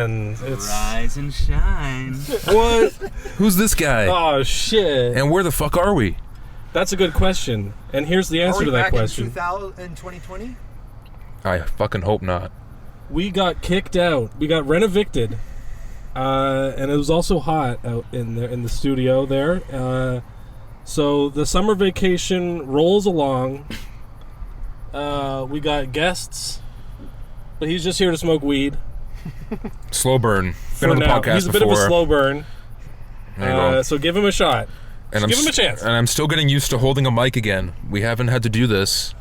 man. It's Rise and shine. What? Who's this guy? Oh shit. And where the fuck are we? That's a good question. And here's the answer to that question. In 2020? I fucking hope not. We got kicked out. We got rent-evicted. And it was also hot out in the studio there. So the summer vacation rolls along. We got guests, but he's just here to smoke weed. Slowburn. Been on the podcast He's a before. bit of a slow burn. There you go. So give him a shot. And give him a chance. And I'm still getting used to holding a mic again. We haven't had to do this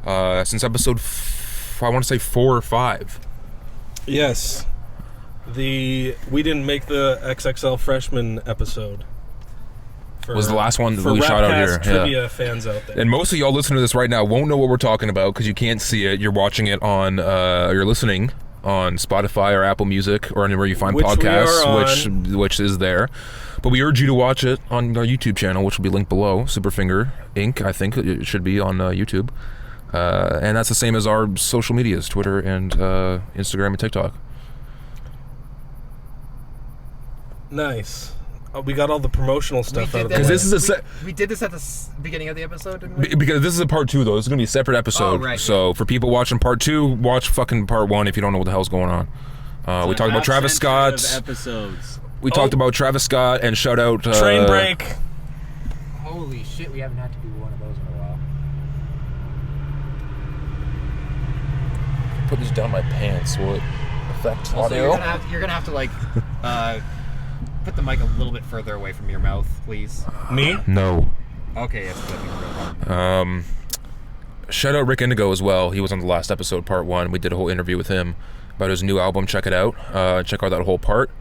since episode, I want to say 4 or 5. Yes. We didn't make the XXL freshman episode. Was the last one that for we shot out Rapcast here. Trivia fans out there. And most of y'all listening to this right now won't know what we're talking about because you can't see it. You're watching it on, you're listening on Spotify or Apple Music or anywhere you find podcasts, which is there. But we urge you to watch it on our YouTube channel, which will be linked below. SuperFinger Inc. I think it should be on YouTube. And that's the same as our social medias, Twitter and Instagram and TikTok. Nice. We got all the promotional stuff out of the way. Because this is we did this at the beginning of the episode, didn't we? Because this is a part 2, though. It's going to be a separate episode. Oh, right. So for people watching part 2, watch fucking part 1 if you don't know what the hell's going on. We talked about Travis Scott. Episodes. We talked about Travis Scott and shout out... Train break. Holy shit, we haven't had to do one of those in a while. Put these down my pants. Will it affect Also, audio? you're gonna have to like put the mic a little bit further away from your mouth, please. Me? No. Okay, it's good. Shout out Rick Indigo as well. He was on the last episode, part 1. We did a whole interview with him about his new album. Check it out. Check out that whole part.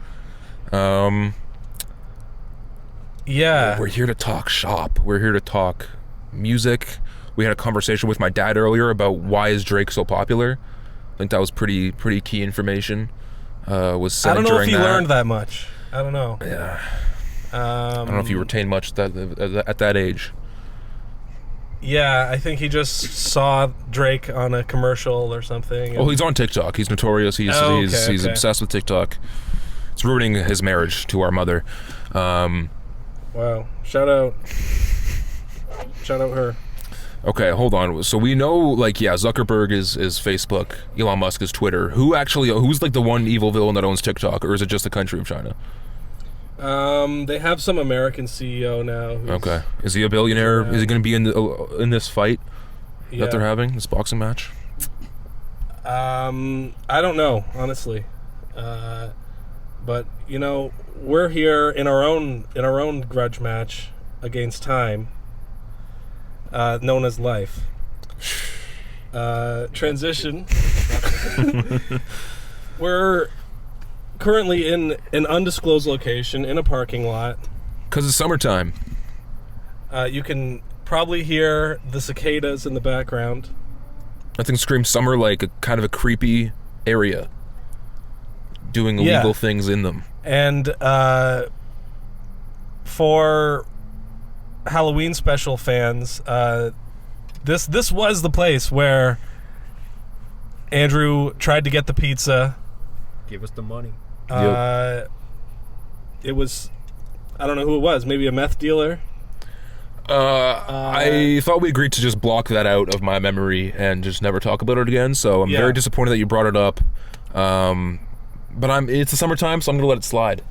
Yeah. We're here to talk shop. We're here to talk music. We had a conversation with my dad earlier about why is Drake so popular. I think that was pretty key information. Was said I don't know during if he that. learned that much. I don't know. Yeah. I don't know if you retained much at that age. Yeah, I think he just saw Drake on a commercial or something. Well, he's on TikTok. He's notorious. He's obsessed with TikTok. It's ruining his marriage to our mother. Wow. Shout out her. Okay, hold on. So we know, Zuckerberg is Facebook. Elon Musk is Twitter. Who's like the one evil villain that owns TikTok, or is it just the country of China? They have some American CEO now. Okay. Is he a billionaire? Is he going to be in this fight that they're having, this boxing match? I don't know, honestly. But we're here in our own grudge match against time, known as life. Transition. We're currently in an undisclosed location in a parking lot. Because it's summertime. You can probably hear the cicadas in the background. That thing screams summer like a kind of a creepy area. Doing illegal things in them. And for Halloween special fans, this was the place where Andrew tried to get the pizza. Give us the money. It was, I don't know who it was, maybe a meth dealer. I thought we agreed to just block that out of my memory and just never talk about it again, so I'm very disappointed that you brought it up. But it's the summertime, so I'm gonna let it slide.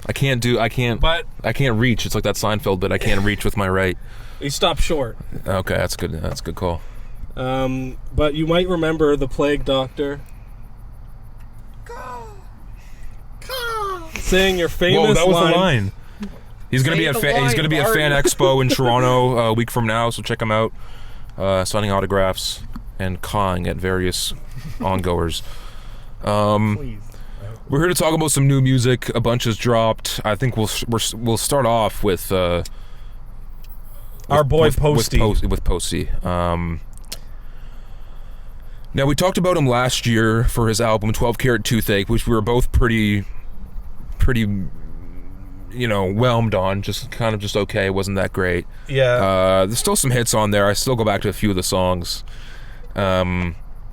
I can't reach. It's like that Seinfeld bit. I can't reach with my right. He stopped short. Okay, that's good. That's a good call. But you might remember the Plague Doctor saying your famous Whoa, that was line. the line. He's gonna be at Fan Expo in Toronto a week from now, so check him out. Signing autographs and cawing at various ongoers. Please. We're here to talk about some new music. A bunch has dropped. I think we'll start off with our boy Posty. With Posty. Now we talked about him last year for his album 12 Karat Toothache, which we were both pretty whelmed on. Just okay. It wasn't that great. Yeah. There's still some hits on there. I still go back to a few of the songs.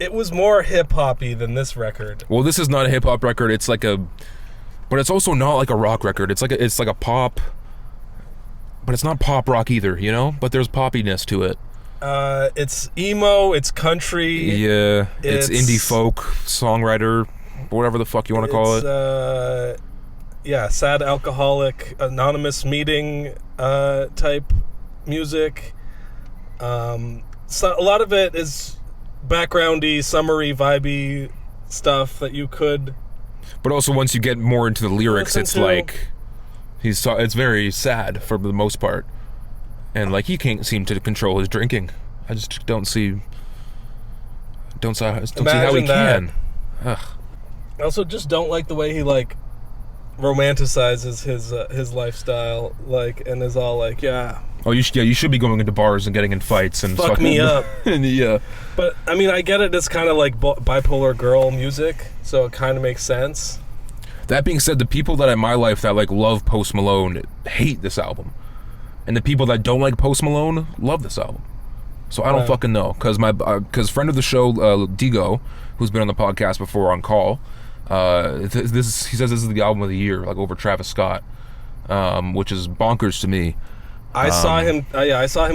it was more hip-hoppy than this record. Well, this is not a hip hop record. It's like a, but it's also not like a rock record. It's like a pop, but it's not pop rock either, you know. But there's poppiness to it. It's emo. It's country. Yeah, it's indie folk songwriter, whatever the fuck you want to call it. Yeah, sad alcoholic, anonymous meeting type music. So a lot of it is backgroundy, summery, vibey stuff that you could. But also, once you get more into the lyrics, it's like it's very sad for the most part, and like he can't seem to control his drinking. I just don't see how he can. Ugh. I also just don't like the way he like romanticizes his lifestyle, like, and is all like, yeah. Oh, you should be going into bars and getting in fights and fuck me up. And yeah. But I mean, I get it. It's kind of like bipolar girl music, so it kind of makes sense. That being said, the people that in my life that like love Post Malone hate this album, and the people that don't like Post Malone love this album. So I don't fucking know, because friend of the show, Digo, who's been on the podcast before on call, he says this is the album of the year, like over Travis Scott, which is bonkers to me. I saw him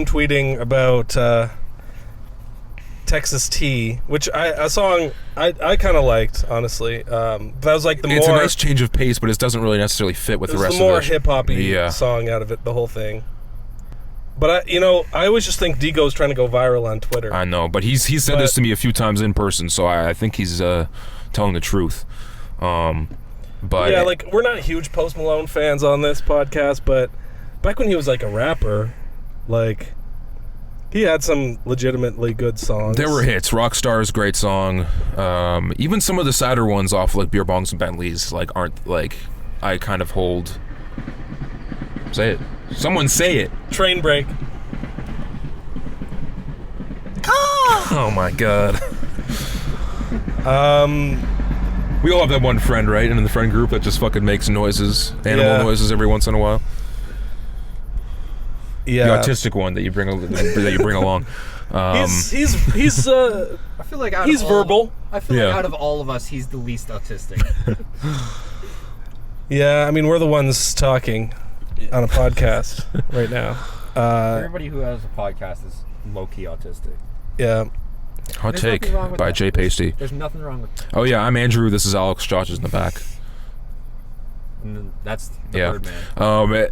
tweeting about Texas Tea, which a song I kind of liked, honestly. That was like it's a nice change of pace, but it doesn't really necessarily fit with the rest of it. It's the more hip-hoppy song out of it, the whole thing. But I always just think Digo's trying to go viral on Twitter. I know, but he's said this to me a few times in person, so I think he's telling the truth. But yeah, like, we're not huge Post Malone fans on this podcast, but back when he was like a rapper, like, he had some legitimately good songs. There were hits. Rockstar's great song. Even some of the sadder ones off like Beer Bongs and Bentleys like aren't like I kind of hold. Say it. Someone say it. Train break. Oh my god. We all have that one friend, right? And in the friend group that just fucking makes noises, animal noises every once in a while. Yeah. The autistic one that you bring along. He's I feel like he's verbal. I feel like out of all of us, he's the least autistic. Yeah, I mean, we're the ones talking on a podcast right now. Everybody who has a podcast is low-key autistic. Yeah. Hot take by Jay Pasty. There's nothing wrong with that. Oh yeah, I'm Andrew. This is Alex. Josh is in the back. And that's the Birdman.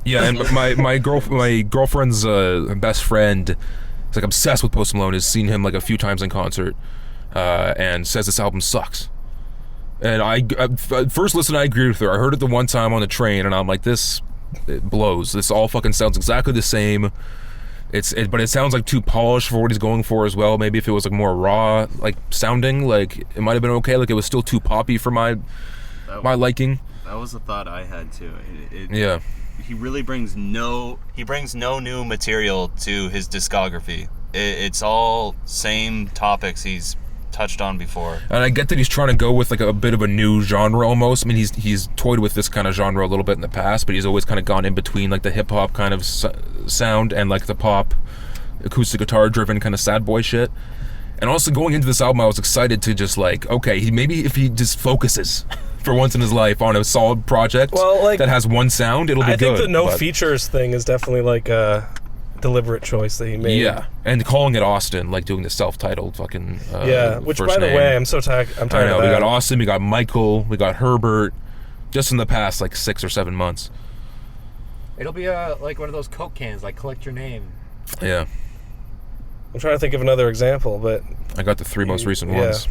Yeah, and my girlfriend's best friend is like obsessed with Post Malone. Has seen him like a few times in concert, and says this album sucks. And I first listen, I agreed with her. I heard it the one time on the train, and I'm like, it blows. This all fucking sounds exactly the same. But it sounds like too polished for what he's going for as well. Maybe if it was like more raw, like sounding, like it might have been okay. Like it was still too poppy for my liking. That was a thought I had too. Yeah. He really brings no new material to his discography. It's all same topics he's touched on before. And I get that he's trying to go with like a bit of a new genre almost. I mean, he's toyed with this kind of genre a little bit in the past, but he's always kind of gone in between like the hip hop kind of sound and like the pop acoustic guitar driven kind of sad boy shit. And also going into this album, I was excited to just like, okay, maybe if he just focuses for once in his life on a solid project that has one sound, it'll be good. I think the no features thing is definitely like a deliberate choice that he made. Yeah, and calling it Austin, like doing the self-titled fucking which first by the name. way, I'm tired of that. We got Austin, we got Michael, we got Herbert, just in the past like 6 or 7 months. It'll be like one of those Coke cans, like collect your name. Yeah. I'm trying to think of another example, but I got the 3 most recent ones.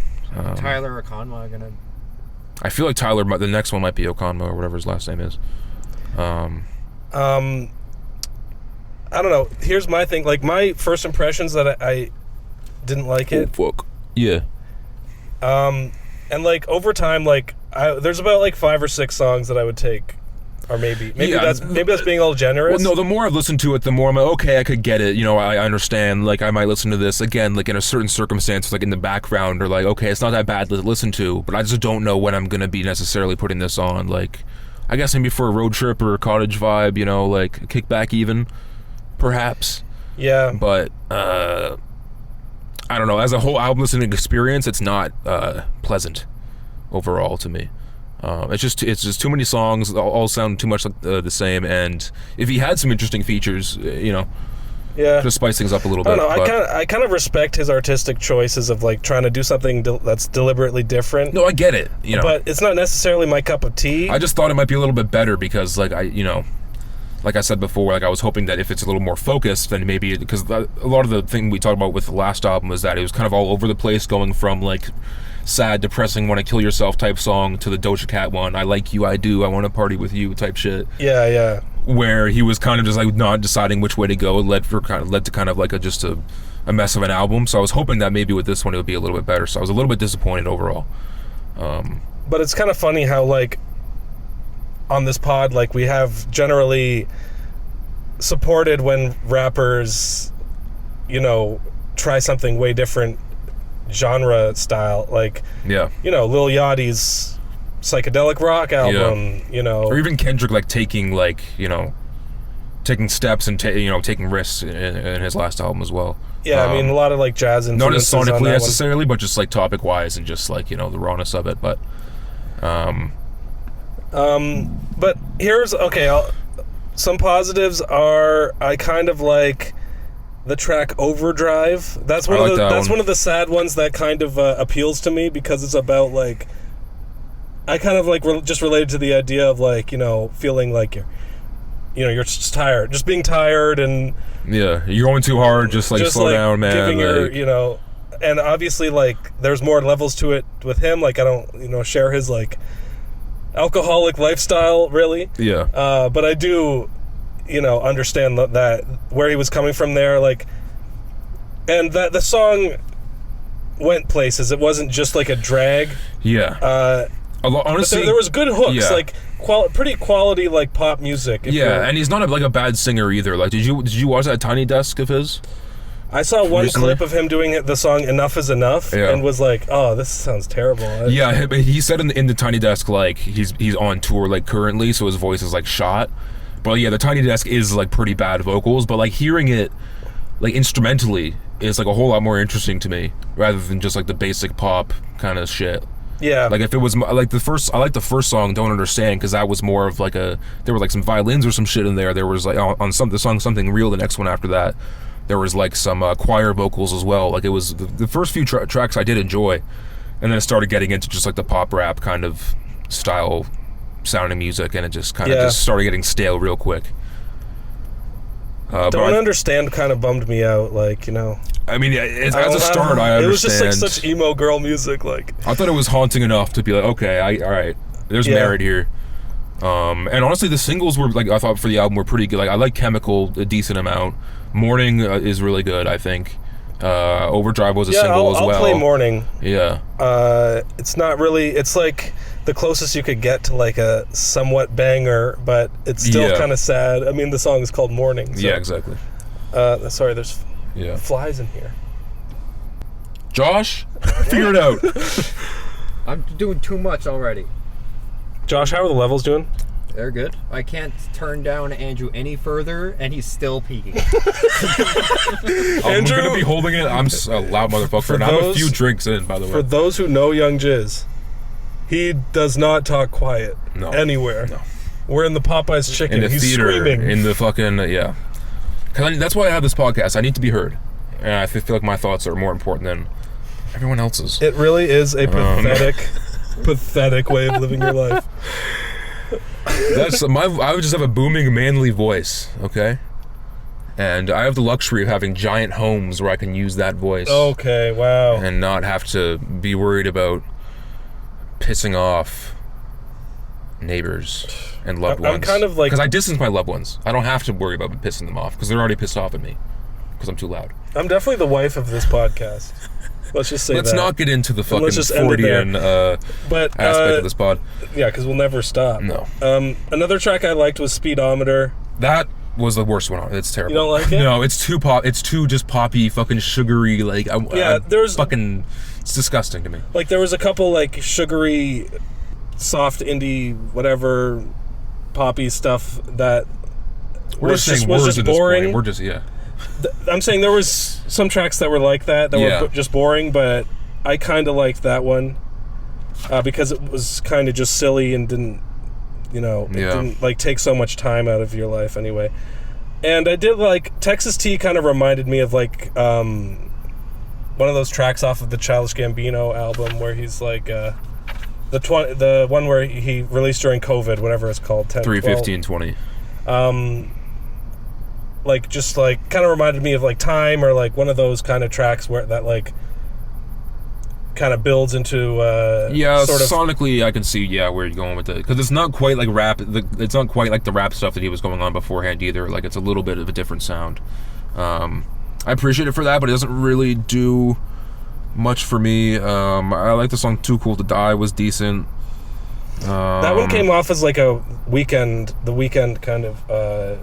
Tyler or Conma gonna. I feel like Tyler, the next one might be Okonma or whatever his last name is. I don't know. Here's my thing. Like, my first impressions that I didn't like it. Oh, fuck. Yeah. And, like, over time, like, there's about, like, 5 or 6 songs that I would take. Or maybe that's being a little generous. Well, no, the more I've listened to it, the more I'm like, okay, I could get it. You know, I understand. Like, I might listen to this, again, like, in a certain circumstance, like, in the background, or, like, okay, it's not that bad to listen to, but I just don't know when I'm going to be necessarily putting this on. Like, I guess maybe for a road trip or a cottage vibe, you know, like, a kickback even. Perhaps. Yeah. But I don't know, as a whole album listening experience, it's not pleasant overall to me. It's just too many songs, all sound too much like the same, and if he had some interesting features, Yeah, just spice things up a little bit. I don't know. I kind of respect his artistic choices of like trying to do something that's deliberately different. No, I get it. But it's not necessarily my cup of tea. I just thought it might be a little bit better because, like like I said before, like I was hoping that if it's a little more focused, then maybe because a lot of the thing we talked about with the last album was that it was kind of all over the place, going from like sad, depressing, want to kill yourself type song to the Doja Cat one, I like you, I do, I want to party with you type shit. Yeah. Where he was kind of just like not deciding which way to go. It led to kind of like a mess of an album. So I was hoping that maybe with this one it would be a little bit better. So I was a little bit disappointed overall. But it's kind of funny how like on this pod, like we have generally supported when rappers, try something way different genre style, like Yeah. Lil Yachty's psychedelic rock album, or even Kendrick like taking steps and taking risks in his last album as well. Yeah, I mean a lot of like jazz influences, not as sonically on that necessarily, but just like topic wise and just like the rawness of it. But but here's some positives are I kind of like the track Overdrive. That's one of the sad ones that kind of appeals to me because it's about like I kind of like just related to the idea of like feeling like you're just tired, just being tired, and yeah, you're going too hard. Just slow down, man. Giving your and obviously like there's more levels to it with him. Like I don't share his like alcoholic lifestyle really. Yeah. But I do understand that where he was coming from there, like, and that the song went places. It wasn't just like a drag. Yeah. Honestly, there was good hooks, yeah. like pretty quality like pop music. Yeah, and he's not like a bad singer either. Like, did you watch that Tiny Desk of his? I saw one recently? clip of him doing the song "Enough Is Enough" and was like, "Oh, this sounds terrible." Yeah, but he said in the Tiny Desk like he's on tour like currently, so his voice is like shot. But yeah, the Tiny Desk is like pretty bad vocals, but like hearing it like instrumentally is like a whole lot more interesting to me rather than just like the basic pop kind of shit. Yeah. Like if it was like I like the first song, Don't Understand, because that was more of like there were like some violins or some shit in there. There was like on the song Something Real, the next one after that, there was like some choir vocals as well. Like it was the first few tracks I did enjoy, and then it started getting into just like the pop rap kind of style sounding music, and it just kind of just started getting stale real quick. Don't Understand kind of bummed me out, like I mean, as a start, I understand. It was just like such emo girl music. Like I thought it was haunting enough to be like, okay, all right, there's merit here. And honestly, the singles were like I thought for the album were pretty good. Like I like Chemical a decent amount. Morning is really good, I think. Overdrive was a single as well. I'll play Morning. Yeah. It's not really. It's like the closest you could get to like a somewhat banger, but it's still kind of sad. I mean, the song is called Morning. So. Yeah, exactly. Sorry, there's flies in here. Josh, figure it out. I'm doing too much already. Josh, how are the levels doing? They're good. I can't turn down Andrew any further, and he's still peeking. I'm going to be holding it. I'm a loud motherfucker, and I'm a few drinks in, by the way. For those who know Young Jizz, he does not talk quiet anywhere. No. We're in the Popeye's Chicken. In the He's theater, screaming. in the fucking, Because that's why I have this podcast. I need to be heard. And I feel like my thoughts are more important than everyone else's. It really is a pathetic way of living your life. I would just have a booming, manly voice, okay? And I have the luxury of having giant homes where I can use that voice. Okay, wow. And not have to be worried about pissing off neighbors and loved ones. I'm kind of like... Because I distance my loved ones. I don't have to worry about pissing them off because they're already pissed off at me because I'm too loud. I'm definitely the wife of this podcast. Let's just say Let's not get into the fucking Freudian aspect of this pod. Yeah, because we'll never stop. No. Another track I liked was Speedometer. That was the worst one. It's terrible. You don't like it? No, it's too pop. It's too just poppy, fucking sugary. Like, there's fucking. It's disgusting to me. Like there was a couple like sugary, soft indie, whatever, poppy stuff that we're just saying words at this point. We're just I'm saying there was some tracks that were like that were just boring, but I kind of liked that one because it was kind of just silly and didn't, didn't like take so much time out of your life anyway. And I did like Texas Tea. Kind of reminded me of like one of those tracks off of the Childish Gambino album where he's like the one where he released during COVID, whatever it's called, 3/15/20. Like just like kind of reminded me of like Time, or like one of those kind of tracks where that like kind of builds into sort of sonically I can see where you're going with it, because it's not quite like rap. It's not quite like the rap stuff that he was going on beforehand either. Like it's a little bit of a different sound. I appreciate it for that, but it doesn't really do much for me. I like the song Too Cool to Die was decent. That one came off as like the Weeknd kind of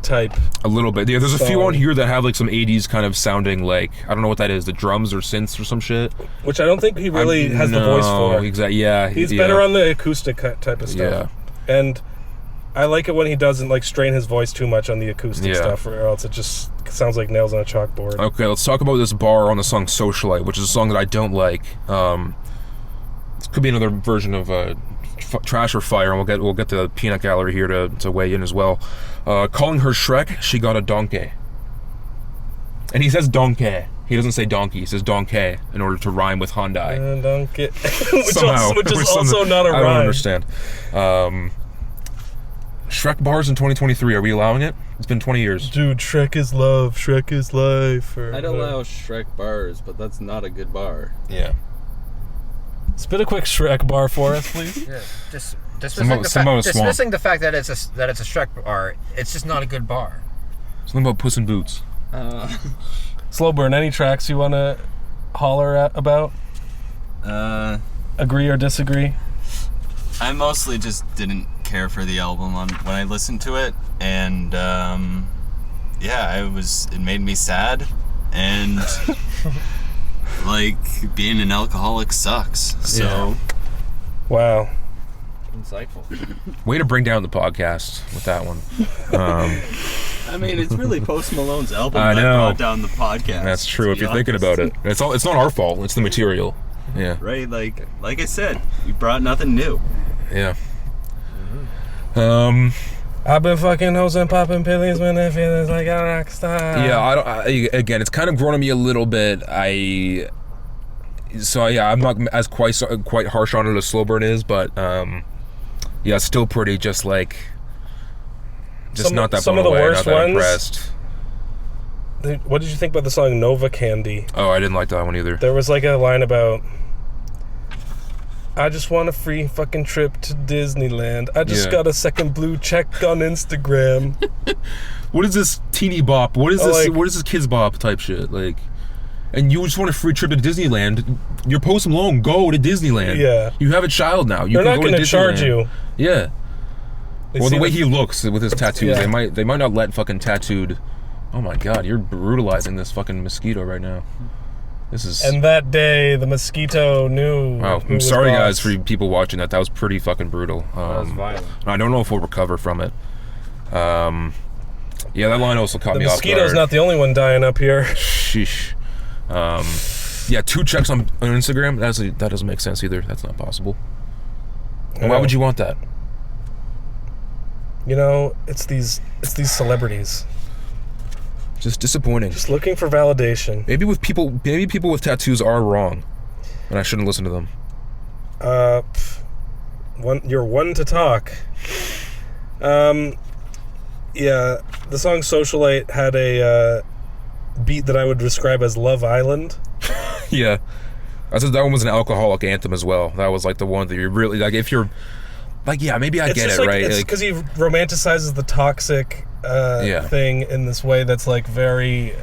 type. A little bit. Yeah, there's a few on here that have like some 80s kind of sounding, like, I don't know what that is, the drums or synths or some shit. Which I don't think he really has the voice for. Exactly. Yeah. He's better on the acoustic type of stuff. Yeah. And I like it when he doesn't like strain his voice too much on the acoustic stuff, or else it just sounds like nails on a chalkboard. Okay, let's talk about this bar on the song Socialite, which is a song that I don't like. This could be another version of Trash or Fire, and we'll get the peanut gallery here to weigh in as well. Calling her Shrek, she got a donkey. And he says donkey. He doesn't say donkey, he says donkey in order to rhyme with Hyundai. Donkey. which is also not a rhyme. I don't understand. Shrek bars in 2023, are we allowing it? It's been 20 years. Dude, Shrek is love, Shrek is life. I'd allow Shrek bars, but that's not a good bar. Yeah. Spit a quick Shrek bar for us, please. Yeah, dismissing the fact that it's a Shrek bar, it's just not a good bar. Something about Puss in Boots. Slowburn, any tracks you want to holler about? Agree or disagree? I mostly just didn't care for the album when I listened to it, and it made me sad, and like being an alcoholic sucks. So wow, insightful. Way to bring down the podcast with that one. I mean, it's really Post Malone's album that brought down the podcast. That's true. If you're thinking about it, it's not our fault. It's the material. Yeah. Right. Like I said, we brought nothing new. Yeah. I've been fucking hoes and popping pillies when it feels like a rock star. Yeah, again, it's kind of grown on me a little bit. I'm not as quite harsh on it as Slowburn is, but still pretty just not that blown away, not that impressed. What did you think about the song Nova Candy? Oh, I didn't like that one either. There was like a line about, I just want a free fucking trip to Disneyland. I just got a second blue check on Instagram. What is this teeny bop? What is this? What is this kids bop type shit? Like, and you just want a free trip to Disneyland? You're Post Malone. Go to Disneyland. Yeah. You have a child now. They're not going to charge you. Yeah. Well, the way he looks with his tattoos, they might not let fucking tattooed. Oh my God, you're brutalizing this fucking mosquito right now. This is. And that day, the mosquito knew. Wow, I'm sorry, guys, for people watching that. That was pretty fucking brutal. That was violent. I don't know if we'll recover from it. That line also caught me off guard. The mosquito's not the only one dying up here. Sheesh. 2 checks on Instagram. That doesn't make sense either. That's not possible. And why would you want that? It's these celebrities. Just disappointing. Just looking for validation. Maybe people with tattoos are wrong, and I shouldn't listen to them. You're one to talk. The song Socialite had a beat that I would describe as Love Island. Yeah. I said that one was an alcoholic anthem as well. That was like the one that you're really like, if you're like, maybe I get it, right? It's because he romanticizes the toxic thing in this way that's like very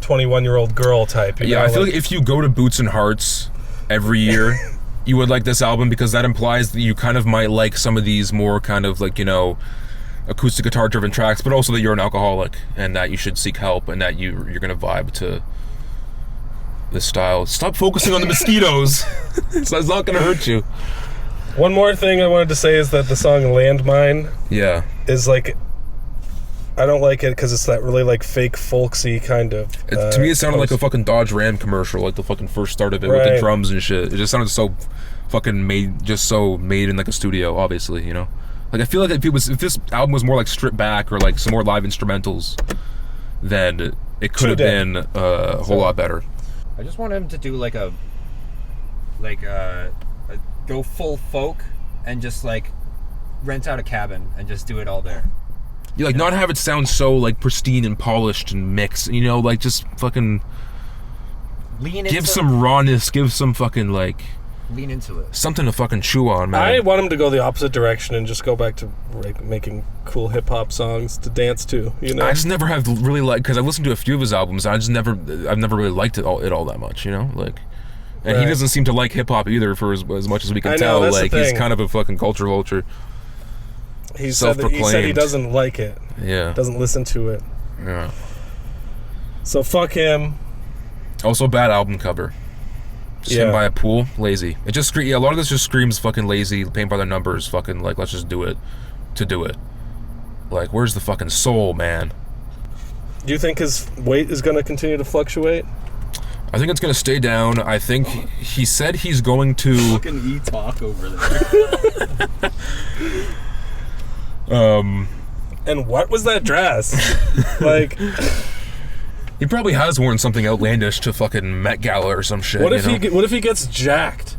21-year-old girl type. I feel like if you go to Boots and Hearts every year, you would like this album, because that implies that you kind of might like some of these more kind of like, acoustic guitar driven tracks, but also that you're an alcoholic and that you should seek help and that you're gonna vibe to this style. Stop focusing on the mosquitoes. It's not gonna hurt you. One more thing I wanted to say is that the song Landmine is like I don't like it because it's that really like fake folksy kind of. To me, it sounded like a fucking Dodge Ram commercial, like the fucking first start of it with the drums and shit. It just sounded so fucking made in like a studio, obviously, you know. Like I feel like if this album was more like stripped back or like some more live instrumentals, then it could have been a whole lot better. I just want him to do like a go full folk and just like rent out a cabin and just do it all there. You like not have it sound so like pristine and polished and mixed, you know, like just fucking give some rawness, give some fucking like lean into it. Something to fucking chew on, man. I want him to go the opposite direction and just go back to like making cool hip hop songs to dance to. You know, I just never have really liked because I listened to a few of his albums. I've never really liked it all that much. You know, like, and he doesn't seem to like hip hop either for as much as we can tell. Like he's kind of a fucking culture vulture. He said he doesn't like it. Yeah, doesn't listen to it. Yeah. So fuck him. Also, bad album cover. Him by a pool, lazy. It just a lot of this just screams fucking lazy, paint by the numbers, fucking like let's just do it to do it. Like where's the fucking soul, man? Do you think his weight is going to continue to fluctuate? I think it's going to stay down. I think he said he's going to fucking E-talk over there. And what was that dress? Like, he probably has worn something outlandish to fucking Met Gala or some shit. What if he gets jacked?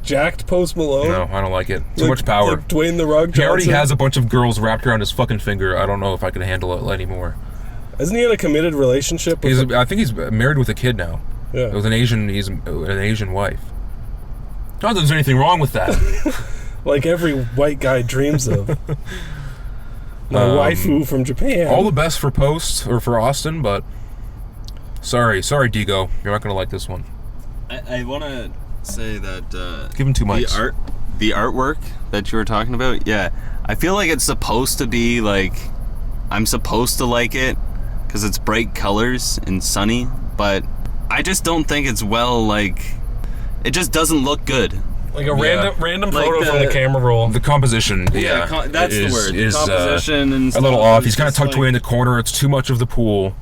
Jacked Post Malone? No, I don't like it. Too much power. Like Dwayne the Rock Johnson? He already has a bunch of girls wrapped around his fucking finger. I don't know if I can handle it anymore. Isn't he in a committed relationship? I think he's married with a kid now. Yeah. He's an Asian wife. Not that there's anything wrong with that. Like every white guy dreams of. My waifu from Japan. All the best for Post or for Austin, but sorry, Digo, you're not gonna like this one. I want to say that give him too much. The artwork that you were talking about, yeah, I feel like it's supposed to be like I'm supposed to like it because it's bright colors and sunny, but I just don't think it's it just doesn't look good. Like a random photo from the camera roll. The composition, that's the word. The composition and stuff, a little off. He's kind of tucked away in the corner. It's too much of the pool.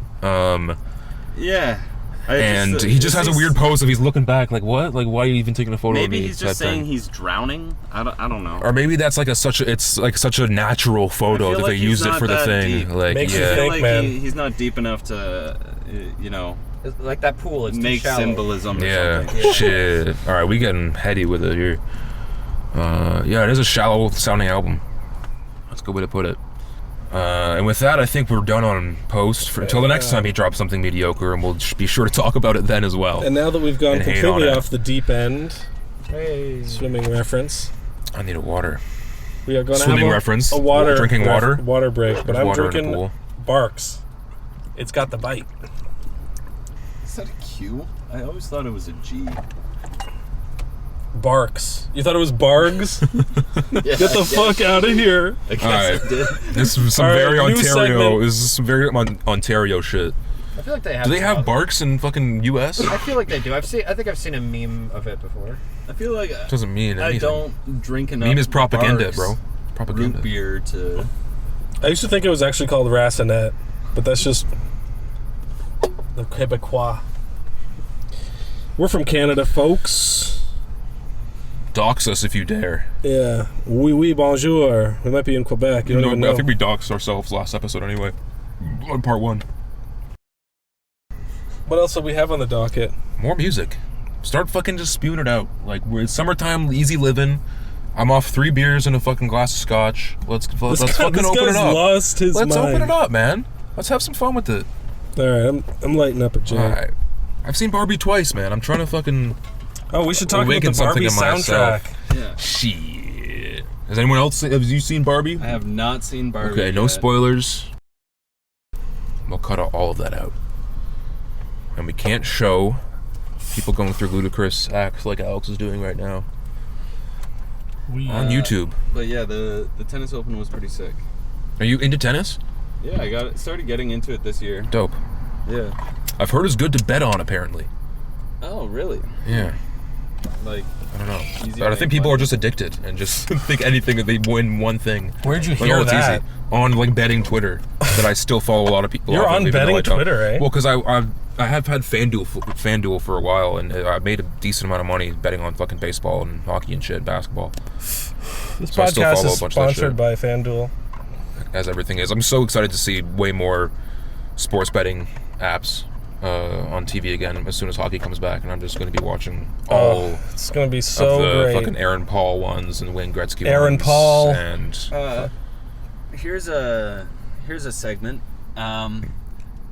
Yeah. He just has a weird pose if he's looking back. Like what? Like why are you even taking a photo of me? Maybe he's just saying he's drowning. I don't know. Or maybe that's like such a natural photo that they used it for the thing. Deep. Like Makes yeah, you think, man. He's not deep enough to, It's like that pool. It's make too shallow. symbolism. Or yeah, something. shit. All right, we getting heady with it here. It is a shallow sounding album. That's a good way to put it. And with that, I think we're done on Post until the next time he drops something mediocre, and we'll be sure to talk about it then as well. And now that we've gone completely off the deep end, hey, swimming reference. I need a water. We are going to have reference. Drinking water break, but I'm drinking Barks. It's got the bite. Is that a Q? I always thought it was a G. Barks. You thought it was Bargs? Yeah, Get the fuck out of here. I guess Alright. I did. This is some very Ontario. This is some very Ontario shit. I feel like they have. Do they have Barks in fucking US? I feel like they do. I think I've seen a meme of it before. I feel like Doesn't mean anything. I don't drink enough. Meme is propaganda, Barks bro. Propaganda. Root beer to. I used to think it was actually called Racinet, but that's just the Quebecois. We're from Canada, folks. Dox us if you dare. Yeah. Oui, bonjour. We might be in Quebec. You don't even know. I think we doxed ourselves last episode anyway. On part 1. What else do we have on the docket? More music. Start fucking just spewing it out. Like, it's summertime, easy living. I'm off 3 beers and a fucking glass of scotch. Let's fucking open it up. Lost his Let's mind. open it up, man. Let's have some fun with it. All right, I'm lighting up a J. All right. I've seen Barbie twice, man. I'm trying to fucking... Oh, we should talk about the Barbie soundtrack. Yeah. Shit. Has anyone else... Have you seen Barbie? I have not seen Barbie. Okay, no yet. spoilers. We'll cut all of that out. And we can't show people going through ludicrous acts like Alex is doing right now. On YouTube. But yeah, the tennis open was pretty sick. Are you into tennis? Yeah, I started getting into it this year. Dope. Yeah. I've heard it's good to bet on, apparently. Oh, really? Yeah. Like, I don't know. easy But I to think make people money. are just addicted and just think anything that they win one thing. Where'd you Like, hear it's that? easy. On, like, betting Twitter. that I still follow a lot of people. You're off of, on even though betting I don't. Twitter, eh? Well, because I have had FanDuel for a while, and I made a decent amount of money betting on fucking baseball and hockey and shit, basketball. This So I still podcast follow is a bunch of that sponsored shit. by FanDuel. As everything is. I'm so excited to see way more sports betting apps on TV again as soon as hockey comes back, and I'm just going to be watching all It's gonna be of so the great. fucking Aaron Paul ones and Wayne Gretzky Aaron ones. Paul. And Here's a segment.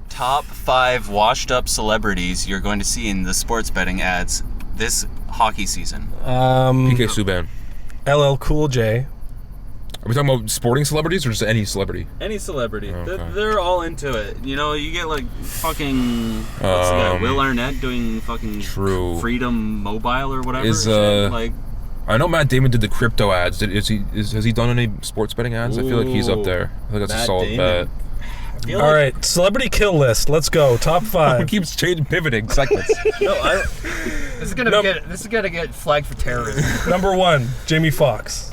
Top 5 washed up celebrities you're going to see in the sports betting ads this hockey season. PK Subban. LL Cool J. Are we talking about sporting celebrities or just any celebrity? Any celebrity. Okay. They're all into it. You know, you get like fucking what's the guy? Will Arnett doing fucking True. Freedom Mobile or whatever. Is, shit. Like I know Matt Damon did the crypto ads. Has he done any sports betting ads? I feel like he's up there. I think that's a Matt solid Damon. bet. All right, celebrity kill list. Let's go. Top He 5. keeps pivoting segments. This is gonna get flagged for terrorism. Number 1, Jamie Foxx.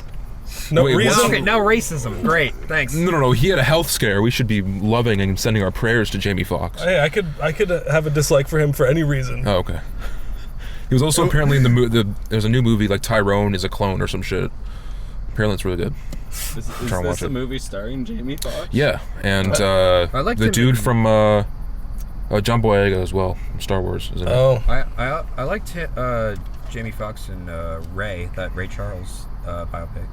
No Wait, reason. what's- Okay, no racism. Great, thanks. No. He had a health scare. We should be loving and sending our prayers to Jamie Foxx. Hey, I could have a dislike for him for any reason. Oh, okay. He was also apparently in there's a new movie like Tyrone is a clone or some shit. Apparently it's really good. is trying to watch this a it. movie starring Jamie Foxx? Yeah, and I liked the him dude in- from John Boyega as well from Star Wars is in it. Oh, I liked Jamie Foxx and Ray, that Ray Charles biopic.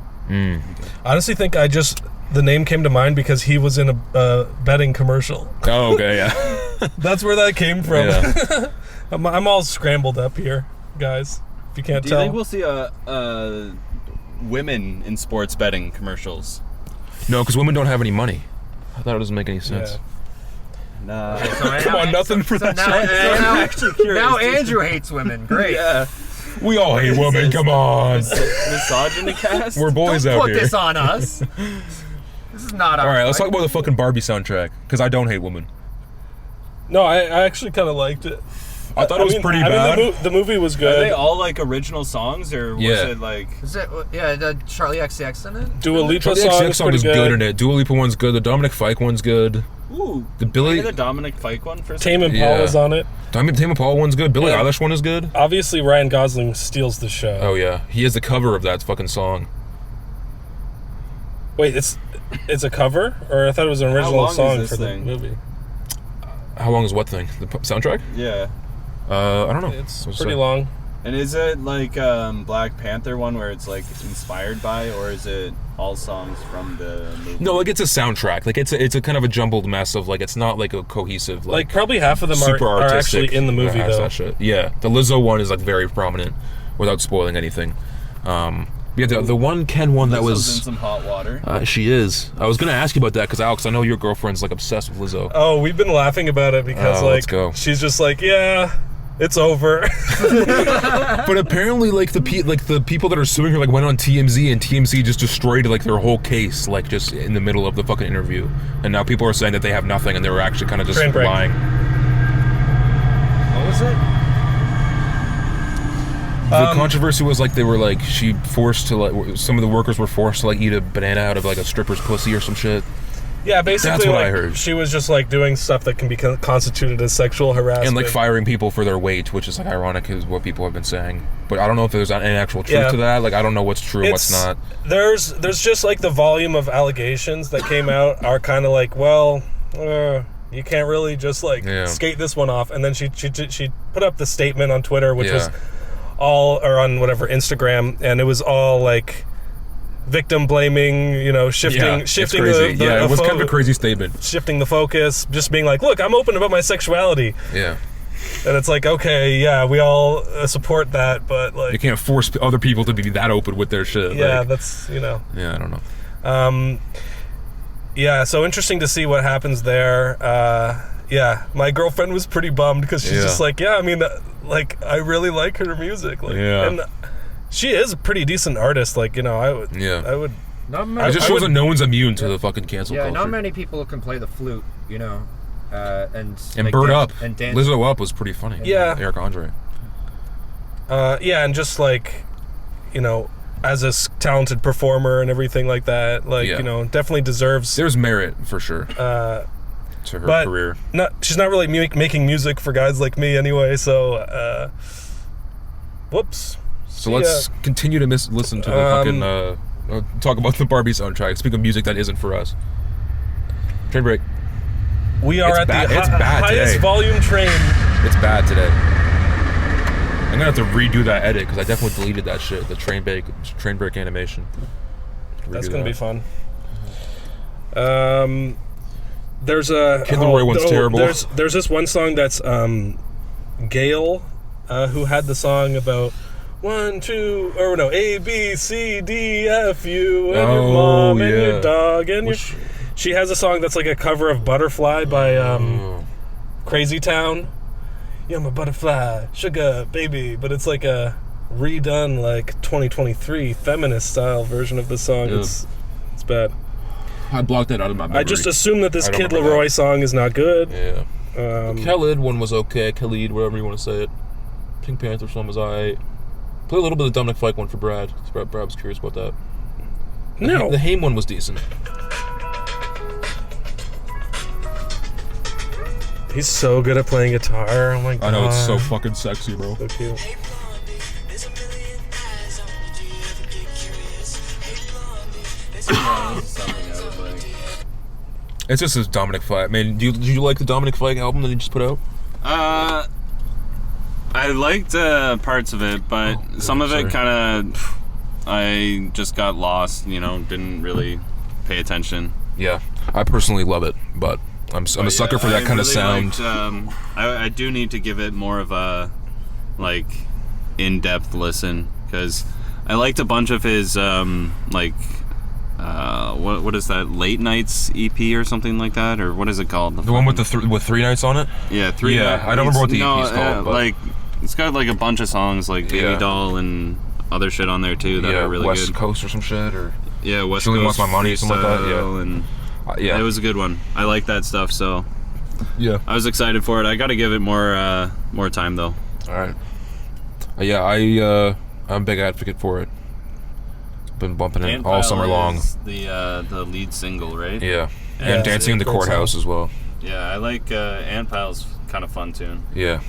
honestly think the name came to mind because he was in a betting commercial. Oh, okay, yeah. That's where that came from. Yeah. I'm all scrambled up here, guys. If you can't Do you tell. think we'll see women in sports betting commercials? No, because women don't have any money. I thought it doesn't make any sense. Yeah. Nah. Come on, nothing for that. Now, actually curious. now Andrew hates women. Great. Yeah. We all hate women. Come on, Misogyny cast? we're boys Don't out put here. this on us. This is not All our right, let's fight. talk about the fucking Barbie soundtrack because I don't hate women. No, I actually kind of liked it. I thought it was pretty I bad. mean, the movie was Are good. they all like original songs or was Yeah. it like Is it? Yeah, the Charlie XCX in it. Dua Lipa Charlie song XCX is song pretty is good in it. Dua Lipa one's good. The Dominic Fike one's good. ooh The Billy hear the Dominic Fike one for a Tame second? Impala's Yeah. on it. Tame Impala one's good. Billie Yeah. Eilish one is good. Obviously, Ryan Gosling steals the show. Oh yeah, he has the cover of that fucking song. Wait, it's a cover, or I thought it was an original long is song this for thing? the movie. How long is what thing? The soundtrack? Yeah. I don't know. It's What's pretty that? long. And is it like Black Panther one where it's like inspired by, or is it all songs from the movie? No, like it's a soundtrack. Like it's a kind of a jumbled mess of like it's not like a cohesive Like probably half of them super are artistic. actually in the movie that has though. that shit. Yeah, the Lizzo one is like very prominent, without spoiling anything. Yeah, the one Ken one that Lizzo's was. in some hot water. She is. I was gonna ask you about that because Alex, I know your girlfriend's like obsessed with Lizzo. Oh, we've been laughing about it because Oh, let's go. she's just like, yeah, it's over. But apparently, like the people that are suing her like went on TMZ and TMZ just destroyed like their whole case like just in the middle of the fucking interview, and now people are saying that they have nothing and they were actually kind of just Train break. lying. What was it? The controversy was like they were like she forced to like some of the workers were forced to like eat a banana out of like a stripper's pussy or some shit. Yeah, basically, That's what like, I heard. she was just like doing stuff that can be constituted as sexual harassment. And like firing people for their weight, which is like ironic, is what people have been saying. But I don't know if there's any actual truth to that. Like I don't know what's true and what's not. There's just like the volume of allegations that came out are kind of like, well, you can't really just like skate this one off. And then she put up the statement on Twitter, which was all, or on whatever Instagram, and it was all like victim blaming, shifting it was kind of a crazy statement. Shifting the focus, just being like, look, I'm open about my sexuality. Yeah. And it's like, okay, yeah, we all support that, but like you can't force other people to be that open with their shit. Yeah, like, that's Yeah, I don't know. Yeah, so interesting to see what happens there. Yeah, my girlfriend was pretty bummed because she's just like, yeah, I mean, like, I really like her music. Like, and she is a pretty decent artist. Like, I would. Not I many, just shows that no one's immune to the fucking cancel culture. not many people can play the flute, and like, Bird dance, Up. and dance. Lizzo Up was pretty funny. Yeah. Eric Andre. Yeah, and just like, as a talented performer and everything like that. Like, Yeah. you know, definitely deserves. There's merit for sure to her but career. she's not really making music for guys like me anyway. So, whoops. So let's continue to listen to the fucking talk about the Barbie soundtrack. Speak of music that isn't for us. Train break. We are It's at bad- the it's bad highest today. volume train. It's bad today. I'm gonna have to redo that edit because I definitely deleted that shit. The train break animation. That's Redo gonna be that. fun. There's a Kid Leroy one's terrible. There's this one song that's Gail, who had the song about A B C D F U and your mom and your dog and your. She has a song that's like a cover of Butterfly by Crazy Town. You're my butterfly, sugar baby, but it's like a redone like 2023 feminist style version of the song. Yeah. It's bad. I blocked that out of my memory. I just assume that this I don't Kid remember Leroy that. song is not good. Yeah. Khaled one was okay. Khalid, whatever you want to say it. Pink Panther song was alright. Play a little bit of the Dominic Fike one for Brad. Brad was curious about that. No. The Haim one was decent. He's so good at playing guitar. Oh my god. I know, it's so fucking sexy, bro. So cute. It's just this Dominic Fike. Man, do you like the Dominic Fike album that he just put out? I liked parts of it, but some of it kind of, I just got lost. You know, didn't really pay attention. Yeah, I personally love it, but I'm a sucker for that kind of sound. Liked, I do need to give it more of a like in-depth listen because I liked a bunch of his what is that, Late Nights EP or something like that, or what is it called? The one with the with 3 nights on it? Yeah, 3 Yeah, nights. I don't remember what the EP is called, but like it's got like a bunch of songs like Baby Doll and other shit on there too that are really West good. Coast or some shit, or Yeah, West She Only Coast Wants My Money or something like that, Freestyle, yeah. and it was a good one. I like that stuff, so yeah. I was excited for it. I got to give it more time though. All right. Yeah, I'm a big advocate for it. Been bumping it all summer long. The lead single, right? Yeah, Yeah, and Dancing in the great Courthouse song. as well. Yeah, I like Ant Pal's kind of fun tune. Yeah.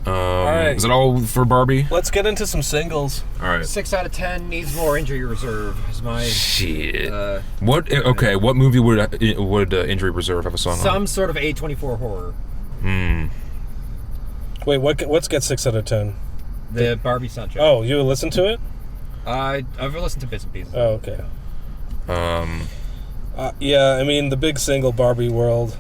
right. Is it all for Barbie? Let's get into some singles. All right. 6 out of 10 needs more injury reserve. Is my Shit. What? Okay. What movie would Injury Reserve have a song some sort of A24 horror. on? Wait, what's get 6 out of 10? The Barbie soundtrack. Oh, you listened to it? I've listened to bits and pieces. Oh, okay. Hmm. Yeah, I mean, the big single Barbie World.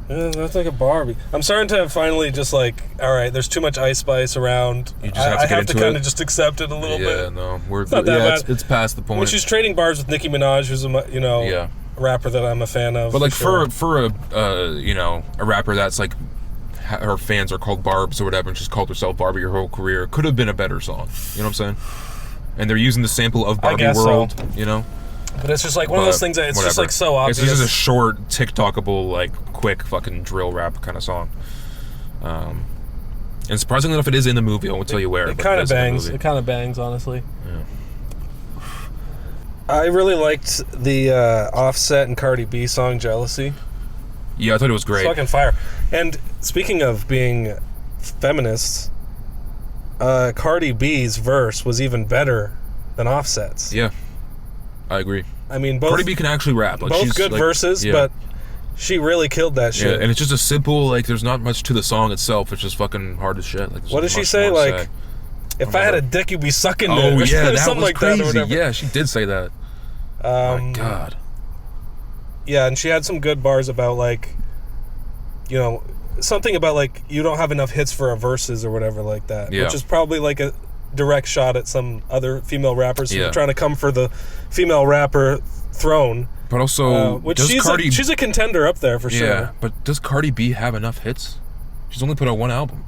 That's like a Barbie. I'm starting to finally just like, all right, there's too much Ice Spice around. You just have to I get have to into kind it. of just accept it a little Yeah. bit. No. We're not that bad. It's past the I point. mean, she's trading bars with Nicki Minaj, who's a Yeah. rapper that I'm a fan of. But like sure. for a rapper that's like her fans are called Barbs or whatever, and she's called herself Barbie her whole career, could have been a better song. You know what I'm saying? And they're using the sample of Barbie guess so. World. You know. But it's just like one of those things that it's just like so obvious. It's just a short, TikTokable, like quick fucking drill rap kind of song. And surprisingly enough, it is in the movie. I won't tell you where. It but kind of is in the bangs. movie. It kind of bangs, honestly. Yeah. I really liked the Offset and Cardi B song "Jealousy." Yeah, I thought it was It's great. fucking fire. And speaking of being feminists, Cardi B's verse was even better than Offset's. Yeah, I agree. I mean, both Cardi B can actually rap. Like, both she's, good like, verses, yeah. but she really killed that Yeah, shit. and it's just a simple, like, there's not much to the song itself. It's just fucking hard as shit. Like, there's What did not she much say? more to Like, say. if I had a dick, you'd be sucking it. Oh or yeah, that something was like crazy. that. Or whatever. Yeah, she did say that. Oh my God. Yeah, and she had some good bars about like, something about like you don't have enough hits for a verses or whatever like that. Yeah. Which is probably like a direct shot at some other female rappers who Yeah. are trying to come for the female rapper throne. But also, Which does Cardi? she's a contender up there for yeah, sure. but does Cardi B have enough hits? She's only put out one album.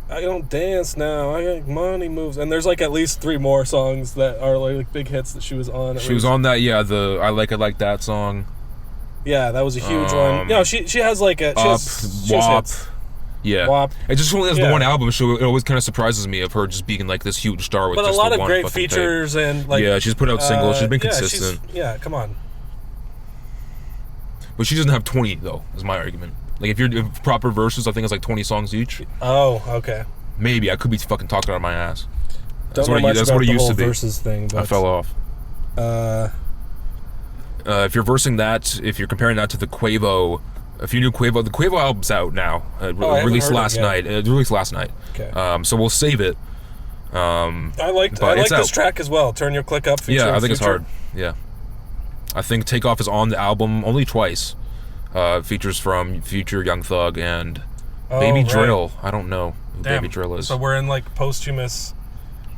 I don't dance now. I got money moves, and there's like at least 3 more songs that are like big hits that she was on. She was on that. Yeah, the I Like That song. Yeah, that was a huge one. No, she has like a she Up, has WAP. hits. Yeah. WAP. It just only has the Yeah. one album, so it always kind of surprises me of her just being like this huge star with But a just lot the of one great fucking features thing. and like. Yeah, she's put out singles. She's been yeah, consistent. Yeah, come on. But she doesn't have 20 though. Is my argument. Like if proper verses, I think it's like 20 songs each. Oh, okay. Maybe I could be fucking talking out of my ass. Don't know much that's about what it the used whole to be. verses thing. But, I fell off. If you're versing that, if you're comparing that to the Quavo, if you knew Quavo, the Quavo album's out now. I haven't Released heard it last yet. night. It released last night. Okay. So we'll save it. I liked but it's this out. track as well. Turn your click up. Yeah, I think it's Future. hard. Yeah. I think Takeoff is on the album only twice. Features from Future, Young Thug, and Baby right. Drill. I don't know who Damn. Baby Drill is. So we're in like posthumous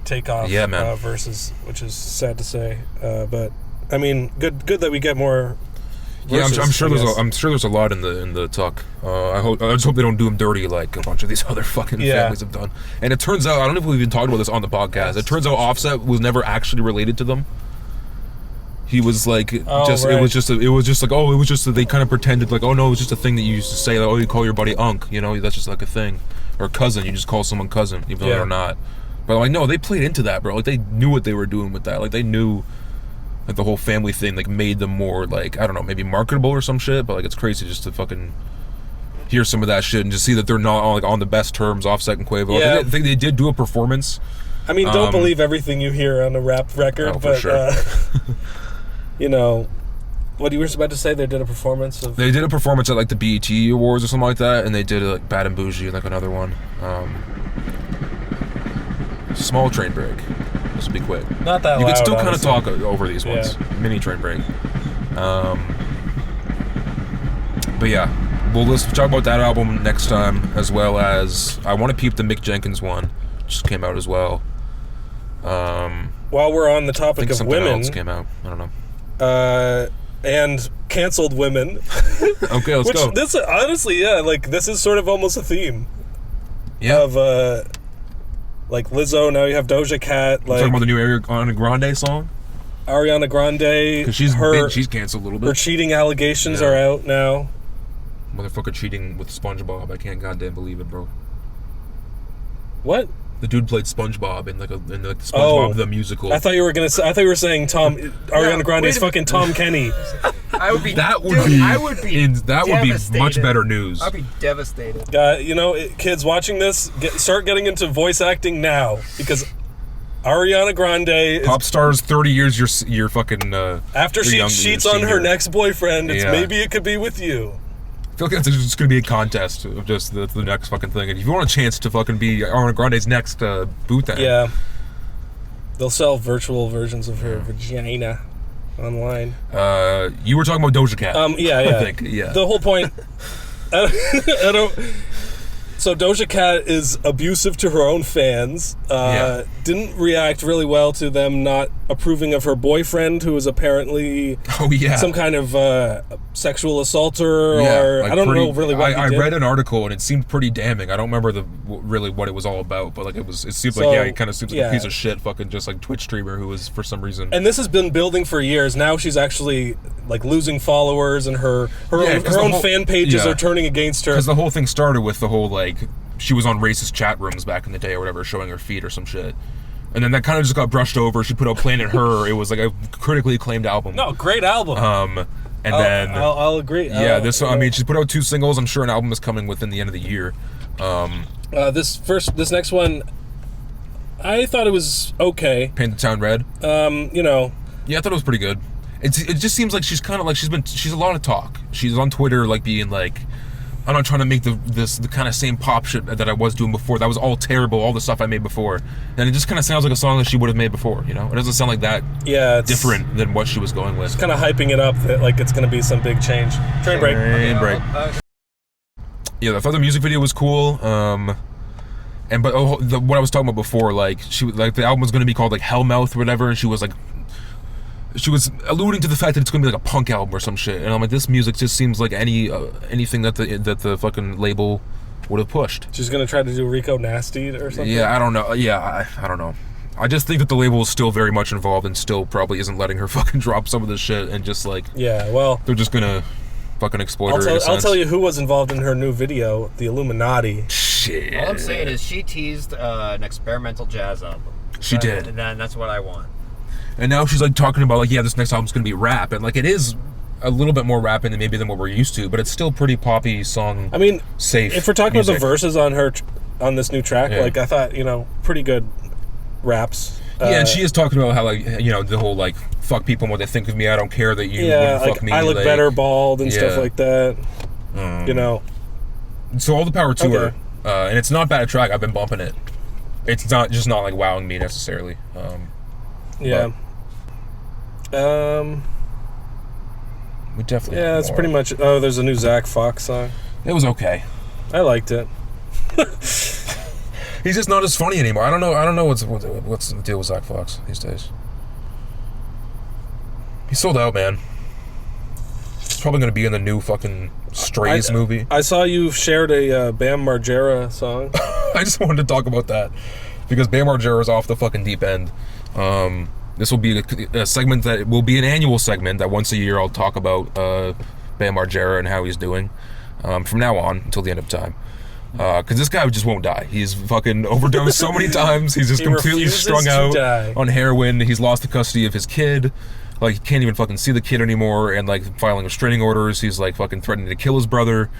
Takeoff Yeah, man. verses, which is sad to say. But I mean, good that we get more. Yeah, verses, I'm sure I guess. I'm sure there's a lot in the tuck. I just hope they don't do them dirty like a bunch of these other fucking families have done. And it turns out, I don't know if we've even talked about this on the podcast. It turns out Offset was never actually related to them. He was like it was just like that they kind of pretended like, oh no, it was just a thing that you used to say, like, oh, you call your buddy Unc, you know, that's just like a thing, or cousin, you just call someone cousin even though they're not. But like, no, they played into that, bro. Like they knew what they were doing with that. Like they knew like the whole family thing like made them more like, I don't know, maybe marketable or some shit. But like it's crazy just to fucking hear some of that shit and just see that they're not like on the best terms, Offset and Quavo. Yeah. I think they did do a performance. I mean, don't believe everything you hear on a rap record, Oh, for but sure. you know, what you were about to say? They did a performance of. They did a performance at like the BET Awards or something like that, and they did like Bad and Bougie, like another one. Small train break. This will be quick. Not that You loud, can still kind of honestly. talk over these ones. Mini train break. But yeah, we'll talk about that album next time, as well as I want to peep the Mick Jenkins one, just came out as well. While we're on the I topic think of something women, else came out. I don't know. And canceled women. Okay, let's Which go. this honestly, yeah, like this is sort of almost a theme Yeah. of like Lizzo. Now you have Doja Cat, like Talking about the new Ariana Grande song, Ariana Grande. because she's canceled a little her bit. cheating allegations Yeah. are out now. Motherfucker cheating with SpongeBob. I can't goddamn believe it, bro. What? The dude played SpongeBob in like the SpongeBob the musical. I thought you were gonna say. I thought you were saying Ariana Grande is fucking Tom Kenny. I would be. that would dude, be I would be. that would be much devastated. better news. I'd be devastated. You know, kids watching this, start getting into voice acting now because Ariana Grande is, Pop stars, 30 years. You're fucking. after she you're cheats you're on her senior. next boyfriend, it's Yeah. maybe it could be with you. I feel like it's just gonna be a contest of just the next fucking thing. And if you want a chance to fucking be Ariana Grande's next boot, then Yeah. They'll sell virtual versions of her vagina online. you were talking about Doja Cat. Yeah. I think, yeah. The whole point. I don't. So Doja Cat is abusive to her own fans. Yeah. Didn't react really well to them not approving of her boyfriend, who was apparently Oh yeah. some kind of sexual assaulter, Yeah, or like I don't pretty- know really what he I did. read an article and it seemed pretty damning. I don't remember really what it was all about, but like it seems So, like he kind of seems like yeah. a piece of shit, fucking just like Twitch streamer who was for some reason. And this has been building for years. Now she's actually like losing followers, and her Yeah, 'cause the own whole- fan pages yeah. are turning against her. Because the whole thing started with the whole like she was on racist chat rooms back in the day or whatever, showing her feet or some shit. And then that kind of just got brushed over. She put out Planet Her. It was like a critically acclaimed album. No, great album. And then I'll agree. yeah, I mean, she's put out 2 singles. I'm sure an album is coming within the end of the year. This next one, I thought it was okay. Paint the Town Red. You know, Yeah, I thought it was pretty good. It just seems like she's kind of like she's a lot of talk. She's on Twitter like being like, I'm not trying to make the kind of same pop shit that I was doing before. That was all terrible, all the stuff I made before. And it just kind of sounds like a song that she would have made before, you know? It doesn't sound like that it's different than what she was going with. kind of hyping it up that like it's going to be some big change. Train break. Train break. Yeah, I thought the music video was cool. What I was talking about before, like the album was going to be called like Hellmouth or whatever, and she was alluding to the fact that it's going to be like a punk album or some shit. And I'm like, this music just seems like anything that the fucking label would have pushed. She's going to try to do Rico Nasty or something. Yeah, I don't know. Yeah, I don't know. I just think that the label is still very much involved and still probably isn't letting her fucking drop some of this shit, and just like Yeah, well, they're just gonna fucking exploiter. I'll tell you who was involved in her new video, the Illuminati. Shit. All I'm saying is she teased an experimental jazz album. She did. And then that's what I want. And now she's like talking about like, yeah, this next album's gonna be rap, and like it is a little bit more rapping than maybe than what we're used to, but it's still pretty poppy song. I mean, safe. If we're talking music. about the verses on her on this new track, Yeah. like I thought, pretty good raps. Yeah, and she is talking about how like the whole like fuck people and what they think of me. I don't care that you wouldn't fuck me. I look like, better bald and stuff Yeah. like that. So all the power to Okay. her, and it's not a bad track. I've been bumping it. It's not like wowing me necessarily. Yeah. We definitely. Yeah, that's pretty much. Oh, there's a new Zach Fox song. It was okay. I liked it. He's just not as funny anymore. I don't know what's the deal with Zach Fox these days. He's sold out, man. He's probably gonna be in the new fucking Strays movie. I saw you shared a Bam Margera song. I just wanted to talk about that because Bam Margera is off the fucking deep end. This will be a segment that will be an annual segment that once a year I'll talk about Bam Margera and how he's doing from now on until the end of time. Because this guy just won't die. He's fucking overdosed so many times. He's just completely strung out on heroin. He's lost the custody of his kid. Like, he can't even fucking see the kid anymore. And, like, filing restraining orders. He's, like, fucking threatening to kill his brother.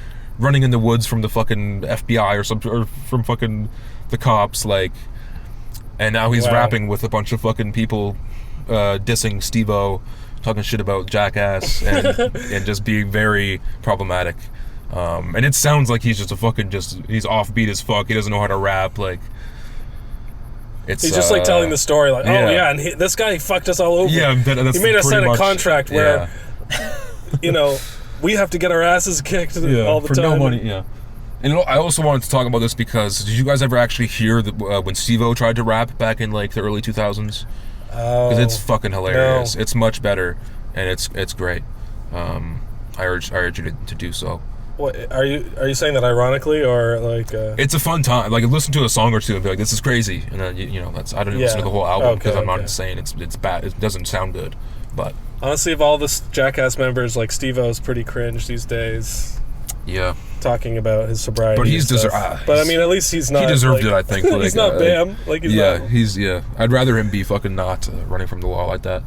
Running in the woods from the fucking FBI or from fucking the cops. Like, and now he's rapping with a bunch of fucking people dissing Steve-O, talking shit about Jackass, and just being very problematic. And it sounds like he's just he's offbeat as fuck. He doesn't know how to rap. Like, he's just like telling the story, like, and this guy fucked us all over. Yeah, that's he made us sign a contract where, yeah. we have to get our asses kicked all the for time. no money. Yeah. And I also wanted to talk about this because did you guys ever actually hear when Steve-O tried to rap back in like the early 2000s? Because it's fucking hilarious. No. It's much better, and it's great. I urge you to do so. What are you saying that ironically or like? It's a fun time. Like, listen to a song or two and be like, "This is crazy," and then that's I don't even listen to the whole album because I'm not saying it's bad. It doesn't sound good, but honestly, of all the Jackass members, like Steve-O's pretty cringe these days. Yeah, talking about his sobriety. But he's but I mean, at least he's not. He deserved it, I think. Like, he's not Bam. Like, he's not. I'd rather him be fucking not running from the wall like that.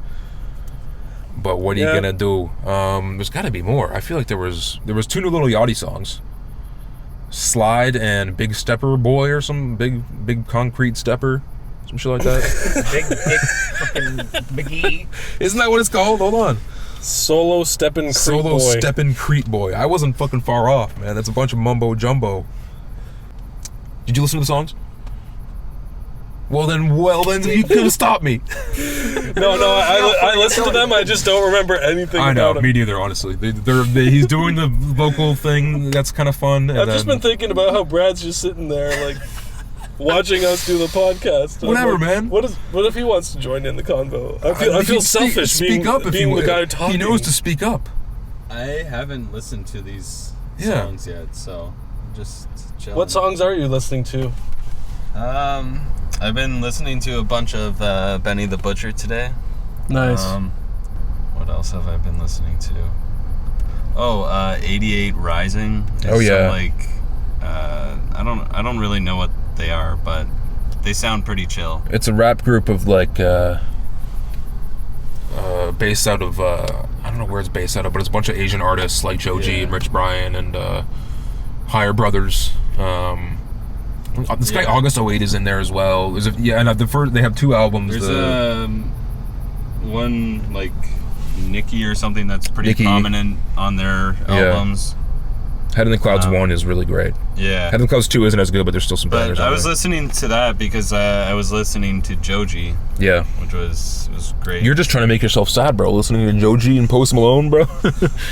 But what are you gonna do? There's got to be more. I feel like there was two new Lil Yachty songs, Slide and Big Stepper Boy or some big concrete stepper, some shit like that. big Biggie. Isn't that what it's called? Hold on. Solo Steppin' Crete Boy. I wasn't fucking far off, man. That's a bunch of mumbo jumbo. Did you listen to the songs? Well then, you could have stopped me. No, I listened to them. I just don't remember anything. I know, about them. me neither. Honestly, he's doing the vocal thing. That's kind of fun. I've just been thinking about how Brad's just sitting there, like, watching us do the podcast. Whatever, man. What if he wants to join in the convo? I feel selfish being the guy talking. He knows to speak up. I haven't listened to these songs yet, so just chilling. What songs are you listening to? I've been listening to a bunch of Benny the Butcher today. Nice. What else have I been listening to? 88 Rising. Oh yeah. I don't really know what they are, but they sound pretty chill. It's a rap group of like based out of I don't know where it's based out of, but it's a bunch of Asian artists like Joji and Rich Brian and Higher Brothers. This guy August 08 is in there as well. And they have two albums. There's one like Nicki or something that's pretty prominent on their albums. Head in the Clouds 1 is really great. Yeah. Head in the Clouds 2 isn't as good, but there's still some bangers on I was there. listening to that because I was listening to Joji. Yeah. Which was great. You're just trying to make yourself sad, bro. Listening to Joji and Post Malone, bro.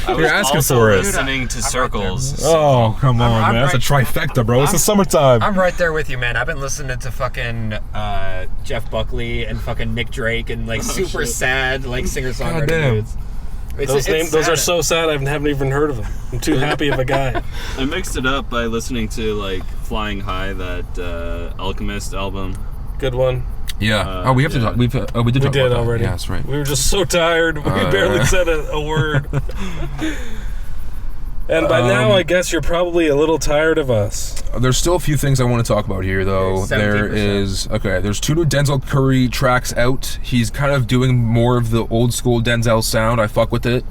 You're asking for it. Listening to Circles. Oh, come on, man. That's a trifecta, bro. It's the summertime. I'm right there with you, man. I've been listening to fucking Jeff Buckley and fucking Nick Drake and like super sad like singer-songwriter dudes. Those are so sad I haven't even heard of them. I'm too happy of a guy. I mixed it up by listening to like Flying High, that Alchemist album. Good one. Yeah. We have to talk. We did talk about that already. Yeah, that's right. We were just so tired. We barely said a word. And by now, I guess you're probably a little tired of us. There's still a few things I want to talk about here, though. There's 2 new Denzel Curry tracks out. He's kind of doing more of the old school Denzel sound. I fuck with it.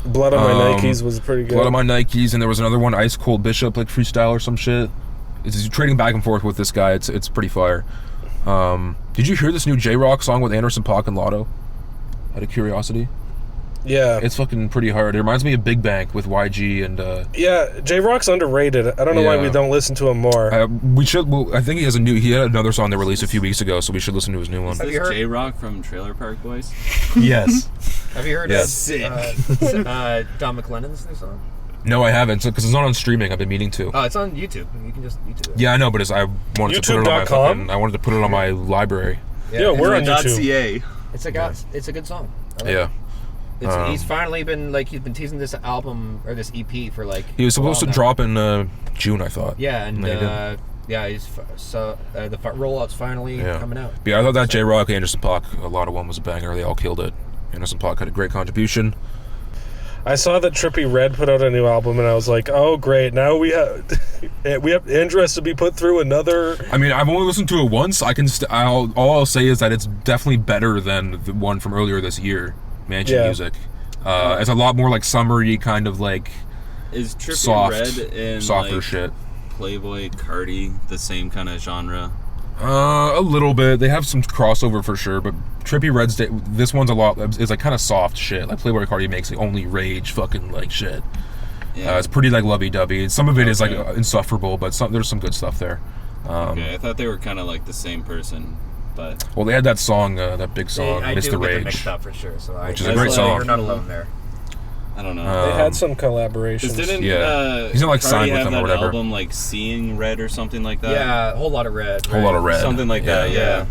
Blood on My Nikes was pretty good. Blood on My Nikes, and there was another one, Ice Cold Bishop, like freestyle or some shit. He's trading back and forth with this guy. It's pretty fire. Did you hear this new J-Rock song with Anderson .Paak and Lotto? Out of curiosity? Yeah. It's fucking pretty hard. It reminds me of Big Bank with YG and... Yeah, J-Rock's underrated. I don't know why we don't listen to him more. We should... Well, I think he had another song that released a few weeks ago, so we should listen to his new one. Is this J-Rock from Trailer Park Boys? Yes. Have you heard Don McLennan's new song? No, I haven't, because it's not on streaming. I've been meaning to. Oh, it's on YouTube. You can just YouTube it. Yeah, I know, but I wanted to put it on my fucking... I wanted to put it on my library. Yeah, we're on YouTube. .ca. It's a good song. Yeah. He's finally been he's been teasing this album or this EP for he was supposed to drop in June, I thought. Yeah, and the rollout's finally coming out. Yeah, I thought that J-Rock, Anderson .Paak, a lot of one was a banger. They all killed it. Anderson .Paak had a great contribution. I saw that Trippie Redd put out a new album, and I was like, "Oh, great! Now we have Andrew has to be put through another." I mean, I've only listened to it once. All I'll say is that it's definitely better than the one from earlier this year, Mansion Music. It's a lot more like summery, kind of like is Trippie soft, Redd and softer shit. Playboy Cardi the same kind of genre? A little bit. They have some crossover for sure, but Trippie Redd's this one's a lot. It's like kind of soft shit. Like Playboy Cardi makes the only rage fucking like shit. Yeah. It's pretty like lovey-dovey. Some of it is like insufferable, but there's some good stuff there. I thought they were kind of like the same person, but well, they had that song, that big song, "Miss the Rage," get them mixed up for sure. So which is a great song. You're not alone there. I don't know. They had some collaborations. He's not like signed with them or whatever. Album like Seeing Red or something like that. Yeah, a whole lot of red. Whole lot of red. Something like that. Yeah.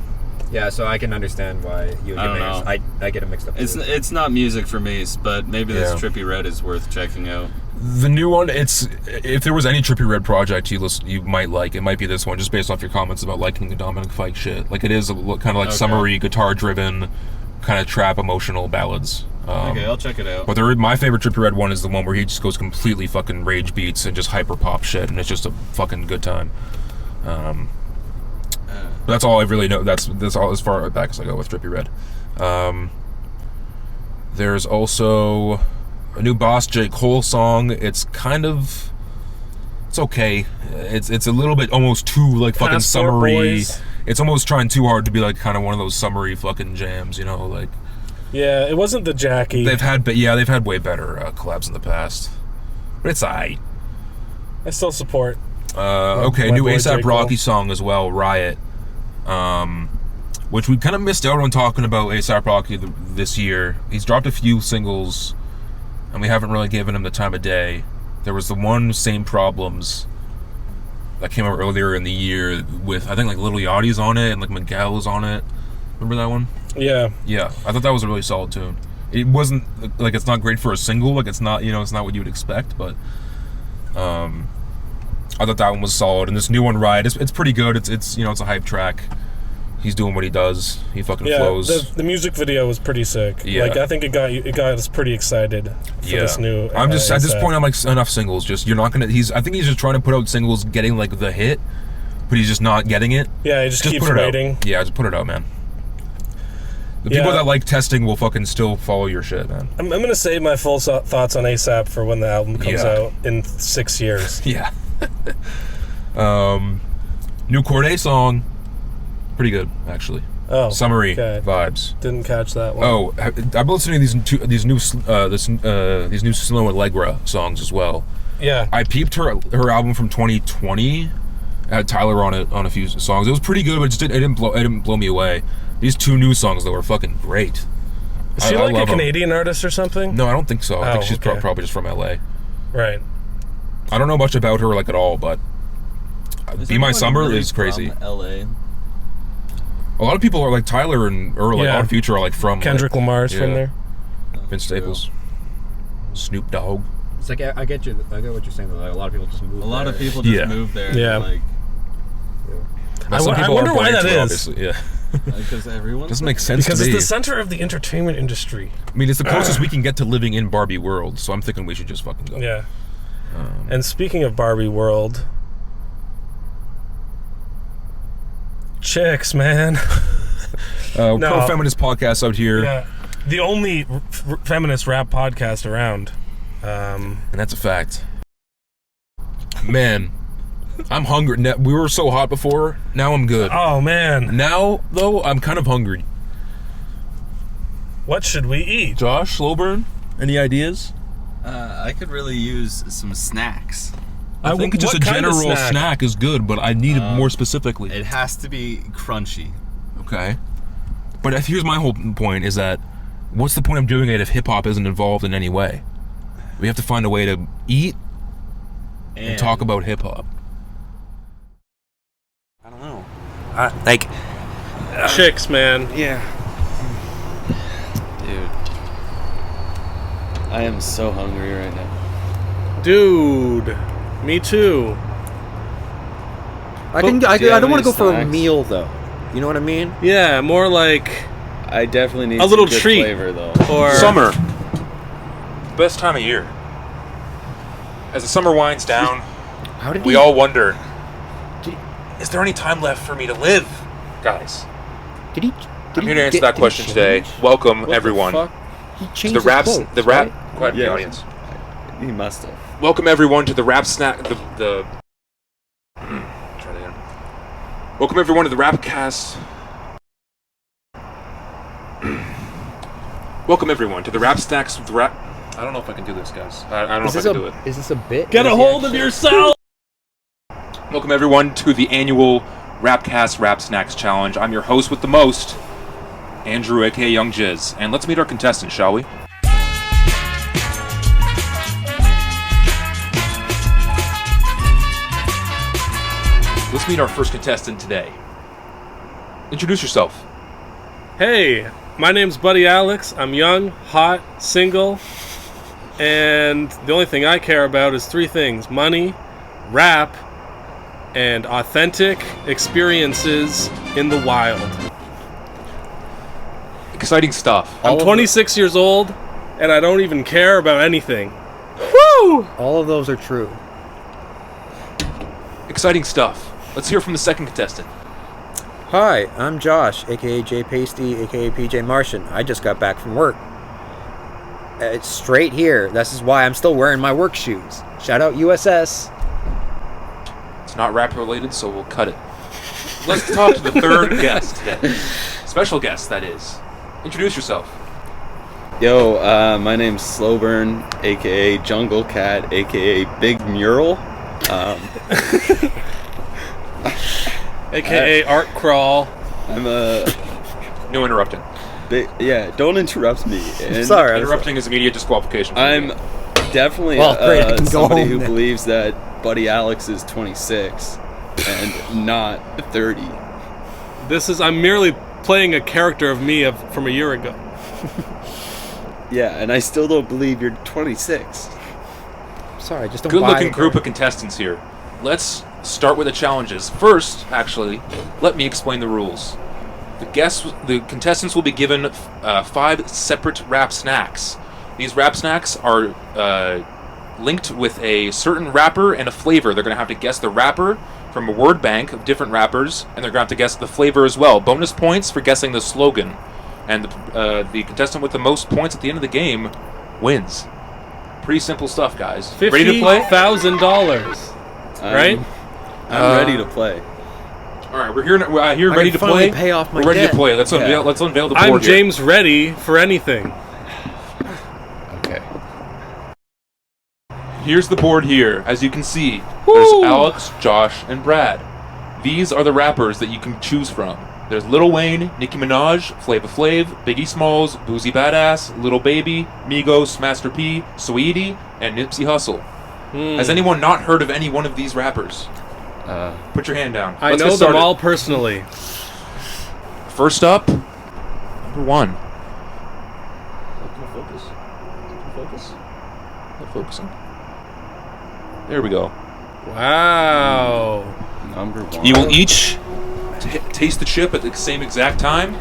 Yeah, so I can understand why you get mixed. I get it mixed up. It's not music for me, but maybe this Trippie Redd is worth checking out. The new one, if there was any Trippie Redd project you might like, it might be this one, just based off your comments about liking the Dominic Fike shit. Like it is kind of like summery, guitar-driven, kind of trap emotional ballads. Okay, I'll check it out. But my favorite Trippie Redd one is the one where he just goes completely fucking rage beats and just hyper pop shit, and it's just a fucking good time. But that's all I really know. That's all as far back as I go with Trippie Redd. There's also a new Boss J. Cole song. It's okay. It's a little bit almost too like fucking summery. Boys. It's almost trying too hard to be like kind of one of those summery fucking jams, you know, like. Yeah, it wasn't the Jackie. They've had way better collabs in the past, but it's aight. I still support. Okay, new ASAP Rocky song as well, Riot, which we kind of missed out on talking about ASAP Rocky this year. He's dropped a few singles, and we haven't really given him the time of day. There was the one, Same Problems, that came out earlier in the year with, I think, like Lil Yachty's on it and like Miguel is on it. Remember that one? Yeah. Yeah, I thought that was a really solid tune. It wasn't, like, it's not great for a single, like, it's not, it's not what you would expect, but I thought that one was solid. And this new one, Ride, it's pretty good. It's it's a hype track. He's doing what he does. He fucking flows. The music video was pretty sick. Yeah. Like, I think it got us pretty excited for this new. I'm just at this point. I'm like, enough singles. Just you're not gonna. I think he's just trying to put out singles, getting like the hit, but he's just not getting it. Yeah, he just keeps waiting. Yeah, just put it out, man. The people that like testing will fucking still follow your shit, man. I'm gonna save my full thoughts on ASAP for when the album comes out in 6 years. Yeah. New Cordae song, pretty good actually. Oh, summery vibes. Didn't catch that one. Oh, I've been listening to these new Slow Allegra songs as well. Yeah, I peeped her album from 2020. I had Tyler on it on a few songs. It was pretty good, but it didn't blow me away. These 2 new songs though were fucking great. Is she like a Canadian artist or something? No, I don't think so. I think she's probably just from LA. Right. I don't know much about her like at all, but Be My Summer is crazy. LA. A lot of people are like Tyler and like Odd Future are like from Kendrick Lamar's from there. Vince Staples, Snoop Dogg. It's like I get what you're saying. Like a lot of people just move. A lot of people just move there. Yeah. Like, I wonder why that is. Obviously. Yeah. Because everyone doesn't make sense because to me. It's the center of the entertainment industry. I mean, it's the closest we can get to living in Barbie world, so I'm thinking we should just fucking go. Yeah. And speaking of Barbie world, chicks, man. Pro-feminist podcast out here. Yeah, the only feminist rap podcast around. And that's a fact. Man, I'm hungry. We were so hot before. Now I'm good. Oh, man. Now, though, I'm kind of hungry. What should we eat? Josh, Slowburn, any ideas? I could really use some snacks. I think just a what kind of general snack is good, but I need it more specifically. It has to be crunchy. Okay. But here's my whole point is that what's the point of doing it if hip-hop isn't involved in any way? We have to find a way to eat and talk about hip-hop. I don't know. Chicks, man. Yeah. Dude. I am so hungry right now. Dude, me too. I Do you don't have want to any go for a snacks? meal though. You know what I mean? Yeah, more like I definitely need a little some good treat. flavor though. or Summer. Best time of year. As the summer winds down, How did we he? all wonder, Did- is there any time left for me to live? Guys, Did he? I'm here to answer that question today. Welcome, everyone, He to changed the his rap. quotes, The rap. right? Quiet, Yeah. the audience. He must have. Welcome, everyone, to the rap snack. Try that again. Welcome, everyone, to the Rapcast. Welcome, everyone, to the Rap Snacks with Rap. I don't know if I can do this, guys. I don't know if I can do it. Is this a bit? get Or a is he hold of actually- yourself. Welcome, everyone, to the annual Rapcast Rap Snacks Challenge. I'm your host with the most, Andrew, aka Young Jizz. And let's meet our contestants, shall we? Let's meet our first contestant today. Introduce yourself. Hey, my name's Buddy Alex. I'm young, hot, single, and the only thing I care about is three things: money, rap, and authentic experiences in the wild. Exciting stuff. I'm 26 years old, and I don't even care about anything. Woo! All of those are true. Exciting stuff. Let's hear from the second contestant. Hi, I'm Josh, aka J Pasty, aka PJ Martian. I just got back from work. It's straight here. This is why I'm still wearing my work shoes. Shout out USS. It's not rap related, so we'll cut it. Let's talk to the third guest today. Special guest, that is. Introduce yourself. Yo, my name's Slowburn, aka Jungle Cat, aka Big Mural. AKA Art Crawl. I'm a No interrupting. big, yeah. Don't interrupt me. And Sorry. Interrupting is immediate disqualification. I'm definitely Well, great, I can go somebody home who then. believes that Buddy Alex is 26 and not 30. I'm merely playing a character of me from a year ago. Yeah, and I still don't believe you're 26. Sorry, just don't Good buy looking it. group of contestants here. Let's start with the challenges. First, actually, let me explain the rules. The contestants will be given 5 separate rap snacks. These rap snacks are linked with a certain rapper and a flavor. They're going to have to guess the rapper from a word bank of different rappers, and they're going to have to guess the flavor as well. Bonus points for guessing the slogan. And the contestant with the most points at the end of the game wins. Pretty simple stuff, guys. Ready to play? $50,000. Right? I'm ready to play. All right, we're here ready to finally play. pay off my We're ready debt. to play. Let's unveil the board I'm here. James ready for anything. Okay. Here's the board here. As you can see, there's Alex, Josh, and Brad. These are the rappers that you can choose from. There's Lil Wayne, Nicki Minaj, Flava Flav, Biggie Smalls, Boozy Badass, Lil Baby, Migos, Master P, Saweetie, and Nipsey Hussle. Has anyone not heard of any one of these rappers? Put your hand down. I Let's know get them started. all personally. First up, number 1. Can I focus? Not focusing. There we go. Wow. Number 1. You will each taste the chip at the same exact time.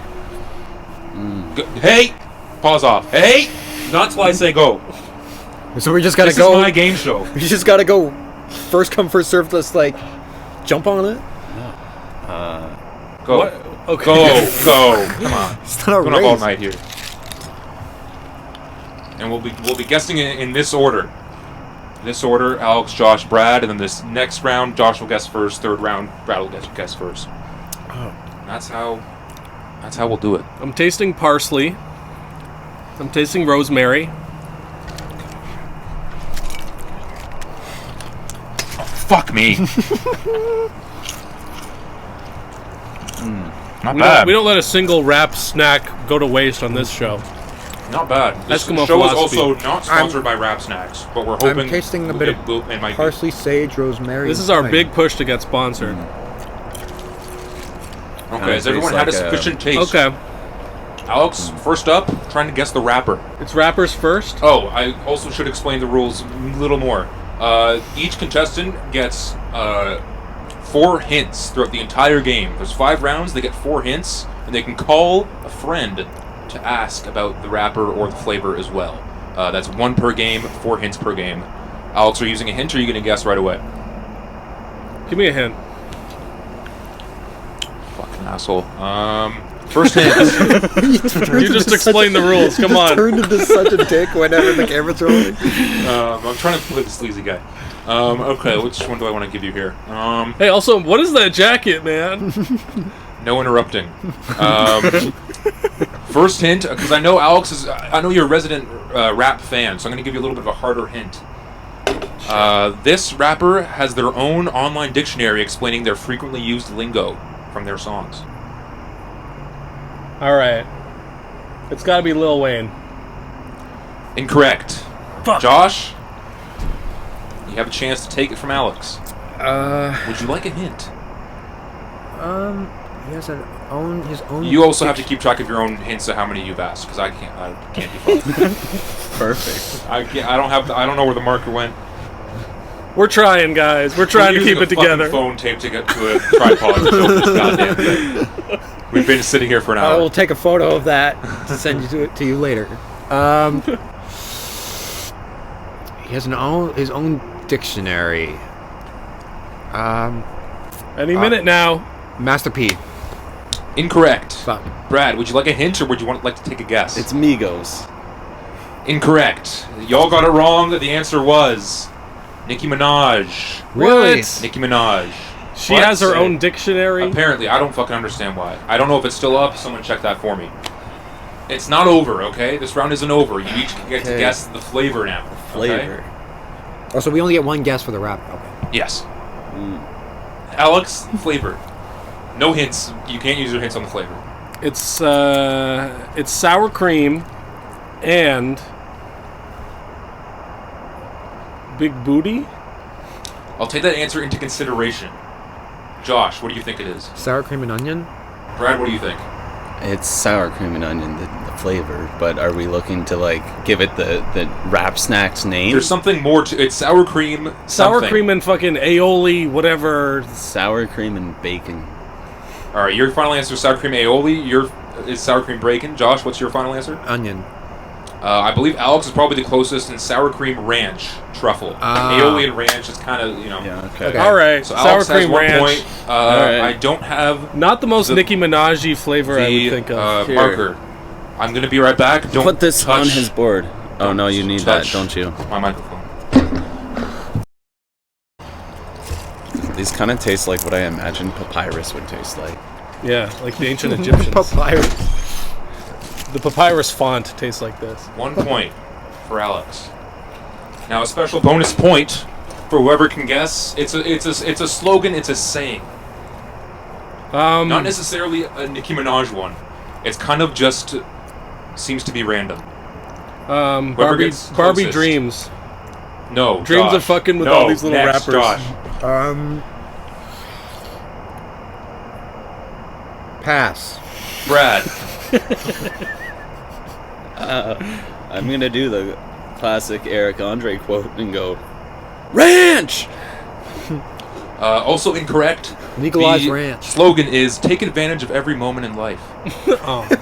Hey! Pause off. Hey! Not till I say go. So we just gotta This go. is my game show. We just gotta go. First come, first served. Let's like jump on it. Go. What? Okay. Go. Come on. It's not a Going up all race. night here. And we'll be guessing in this order. This order, Alex, Josh, Brad, and then this next round, Josh will guess first. Third round, Brad will guess first. Oh. That's how we'll do it. I'm tasting parsley. I'm tasting rosemary. Fuck me. Not We bad. don't let a single rap snack go to waste on this show. Not bad. This Eskimo show is philosophy. also not sponsored by Rap Snacks, but we're hoping I'm tasting a bit of it might be. parsley, sage, rosemary. This is our big push to get sponsored. Okay, has everyone had a sufficient taste? Okay. Alex, first up, trying to guess the rapper. It's rappers first. Oh, I also should explain the rules a little more. Each contestant gets 4 hints throughout the entire game. There's 5 rounds, they get 4 hints, and they can call a friend to ask about the rapper or the flavor as well. That's 1 per game, 4 hints per game. Alex, are you using a hint or are you going to guess right away? Give me a hint. Fucking asshole. First hint. You just explained the rules. Come on. Turned into such a dick whenever the camera's rolling. I'm trying to play the sleazy guy. Okay, which one do I want to give you here? Hey, also, what is that jacket, man? No interrupting. First hint, because I know Alex is. I know you're a resident rap fan, so I'm going to give you a little bit of a harder hint. This rapper has their own online dictionary explaining their frequently used lingo from their songs. All right. It's got to be Lil Wayne. Incorrect. Fuck. Josh, you have a chance to take it from Alex. Would you like a hint? He has his own. You also have to keep track of your own hints of how many you've asked, because I can't be fun. Perfect. I don't know where the marker went. We're trying, guys. We're trying to Using keep it a fucking together. phone taped to a tripod to film this goddamn thing. We've been sitting here for an I hour. will take a photo of that to send to you later. He has his own dictionary. Any minute now. Master P. Incorrect. Fuck. Brad, would you like a hint or would you like to take a guess? It's Migos. Incorrect. Y'all got it wrong. The answer was Nicki Minaj. Really? Nicki Minaj. She What? has her own dictionary. Apparently, I don't fucking understand why. I don't know if it's still up. Someone check that for me. It's not over, okay? This round isn't over. You each get to guess the flavor now. Flavor. Okay? Oh, so we only get one guess for the rap. Okay. Yes. Alex, flavor. No hints. You can't use your hints on the flavor. It's sour cream and big booty. I'll take that answer into consideration. Josh, what do you think it is? Sour cream and onion. Brad, what do you think? It's sour cream and onion, the flavor. But are we looking to like give it the Rap Snacks name? There's something more to it's sour cream. Sour something. cream and fucking aioli, whatever. Sour cream and bacon. All right, your final answer is sour cream aioli. Is sour cream bacon. Josh, what's your final answer? Onion. I believe Alex is probably the closest in sour cream ranch truffle. Aioli and ranch is kind of Yeah. Okay. All right, So sour Alex has cream 1 ranch. point. right. I don't have Not the most The- Nicki Minaj-y flavor I would think of. Here. marker. I'm gonna be right back. Don't Put this touch on his board. Oh no, you need that, touch don't you? my microphone. These kind of taste like what I imagine papyrus would taste like. Yeah, like the ancient Egyptians. Papyrus. The papyrus font tastes like this. 1 point for Alex. Now a special bonus point for whoever can guess. It's a slogan. It's a saying. Not necessarily a Nicki Minaj one. It's kind of just seems to be random. Barbie gets Barbie closest. Dreams. No, Dreams Josh. of fucking with No, all these little next, rappers. Josh. Pass. Brad. I'm gonna do the classic Eric Andre quote and go, Ranch! Also incorrect. Legalize The ranch. slogan is "Take advantage of every moment in life,"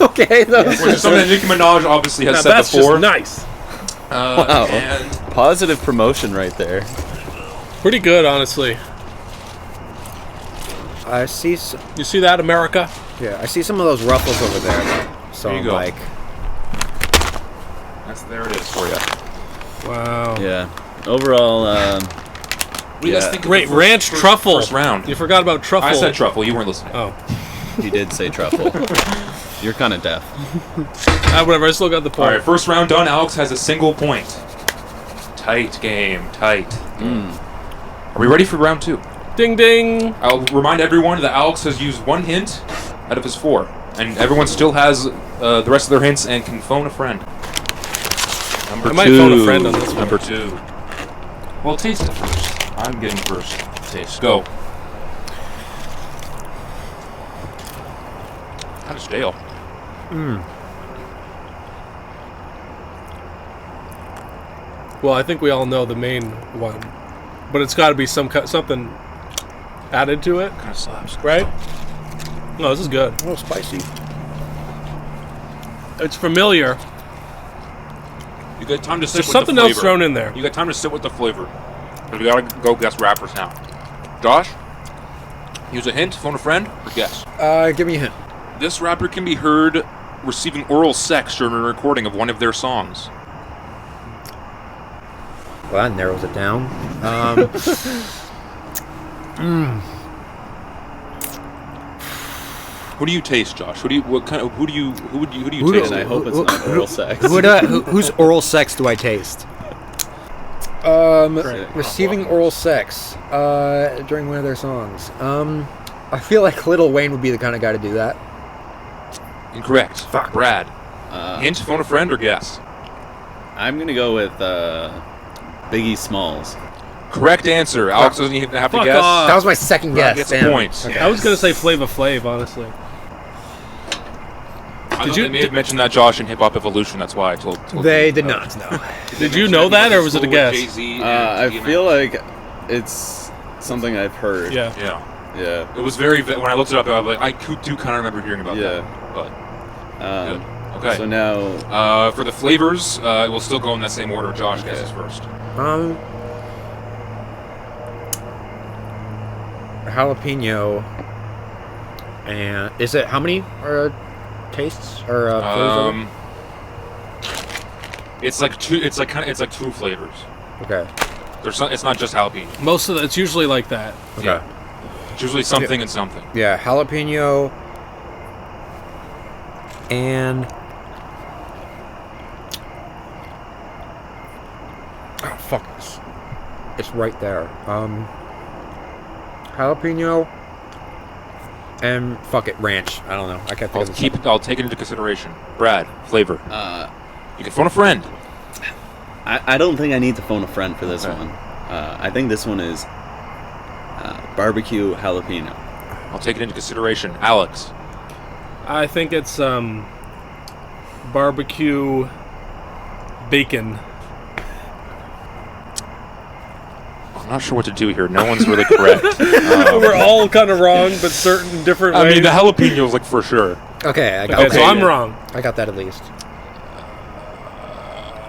Okay, though. which is something that Nicki Minaj obviously has Now said that's before. just nice. Wow. And Positive promotion right there. Pretty good, honestly. I see. You see that, America? Yeah, I see some of those ruffles over there. So There you I'm go. like, There it is for you. Wow. Yeah. Overall, What do you guys think? Great of the ranch truffle. First round. You forgot about truffle. I said truffle. You weren't listening. Oh. he did say truffle. You're kind of deaf. Whatever. I still got the All point. right, first round done. Alex has a single point. Tight game. Tight. Are we ready for round 2? Ding ding. I'll remind everyone that Alex has used 1 hint out of his 4, and everyone still has the rest of their hints and can phone a friend. Number I might phone a friend on this one. Number 2. Well, taste it first. I'm getting first taste. Go. Kind of stale. Well, I think we all know the main one, but it's got to be something added to it, Kind of slaps. right? No, this is good. a little spicy. It's familiar. You got time to sit There's with something the flavor. else thrown in there. You got time to sit with the flavor. Because we gotta go guess rappers now. Josh, use a hint, phone a friend, or guess. Give me a hint. This rapper can be heard receiving oral sex during a recording of one of their songs. Well, that narrows it down. Who do you taste, Josh? Who do you taste? And I hope it's not oral sex. Whose oral sex do I taste? Receiving oral sex during one of their songs. I feel like Lil Wayne would be the kind of guy to do that. Incorrect. Fuck. Brad. Hint, phone a friend, or guess? I'm gonna go with Biggie Smalls. Correct answer. Alex doesn't even have to Fuck guess. off. That was my second Brad guess. gets a point. Okay. I was gonna say Flava Flav, honestly. Did you may have mentioned that, Josh, in Hip Hop Evolution? That's why I told They you. did not. No. Did you know that, or was it a guess? I feel like it's something I've heard. Yeah. Yeah. Yeah. It was very. When I looked it up, I was like, I do kind of remember hearing about Yeah. that. But good. Okay. So now, For the flavors, we'll still go in that same order. Josh guesses first. Jalapeno. And is it how many tastes or flavors of it? It's like two. It's like two flavors. Okay. It's not just jalapeno. It's usually like that. Okay. Yeah. It's usually something and something. Yeah, jalapeno and oh fuck, it's right there. Jalapeno and fuck it, ranch. I don't know. I can't think of it. I'll take it into consideration. Brad, flavor. You can phone a friend. I don't think I need to phone a friend for this one. I think this one is barbecue jalapeno. I'll take it into consideration. Alex. I think it's barbecue bacon. I'm not sure what to do here. No one's really correct. We're all kind of wrong, but certain different ways. I mean, the jalapeno is like for sure. Okay, I got Okay, that. so I'm wrong. I got that at least.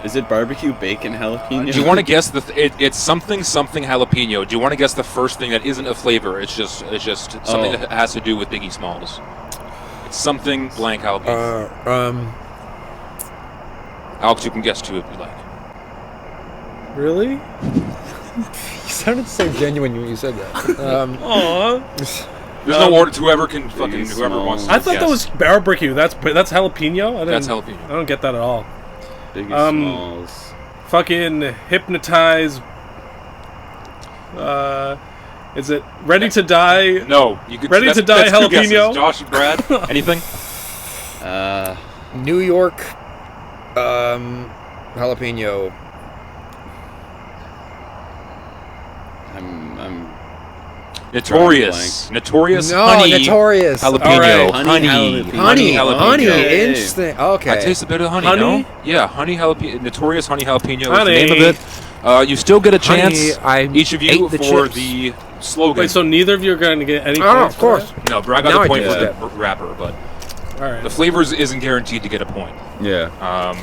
Is it barbecue bacon jalapeno? Do you want to guess it's something jalapeno? Do you want to guess the first thing that isn't a flavor? It's just something that has to do with Biggie Smalls. It's something blank jalapeno. Alex, you can guess too if you like. Really? You sounded so genuine when you said that. Aww. There's no order. Whoever wants to I thought guess. that was barbecue. That's jalapeno. That's jalapeno. I don't get that at all. Biggie Smalls. Fucking hypnotize. Is it Ready to Die? No, you could. Ready to Die that's two guesses. jalapeno? Josh, Brad, anything? New York jalapeno. I'm Notorious No, honey notorious. jalapeno. All right. Honey jalapeno. Honey, jalapeno. interesting. Okay. I taste a bit of honey. Honey? No? Yeah, honey jalapeno. Notorious honey jalapeno is the Honey. name of it. You still get a chance, Honey, I each of you, ate the for chips. the slogan. Wait, so neither of you are going to get any Oh, points of for course. that? No, Brad got Now the I point do. for the rapper, but All right. The flavors isn't guaranteed to get a point. Yeah.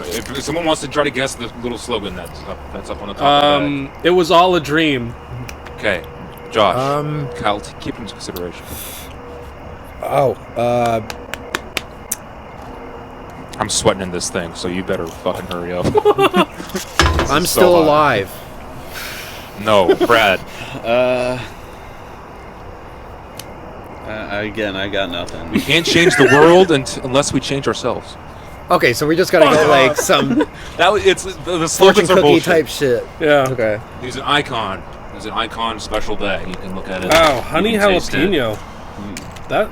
If someone wants to try to guess the little slogan that's up on the top of the It was all a dream. bag. Okay. Josh. Kyle, keep into consideration. I'm sweating in this thing, so you better fucking hurry up. I'm so still hot. alive. No, Brad. Again, I got nothing. We can't change the world unless we change ourselves. Okay, so we just gotta go like some It's the fortune slogans are cookie bullshit. type shit. Yeah. Okay. There's an icon. There's an icon special bag. You can look at it. Wow, You honey can taste it. jalapeno. That.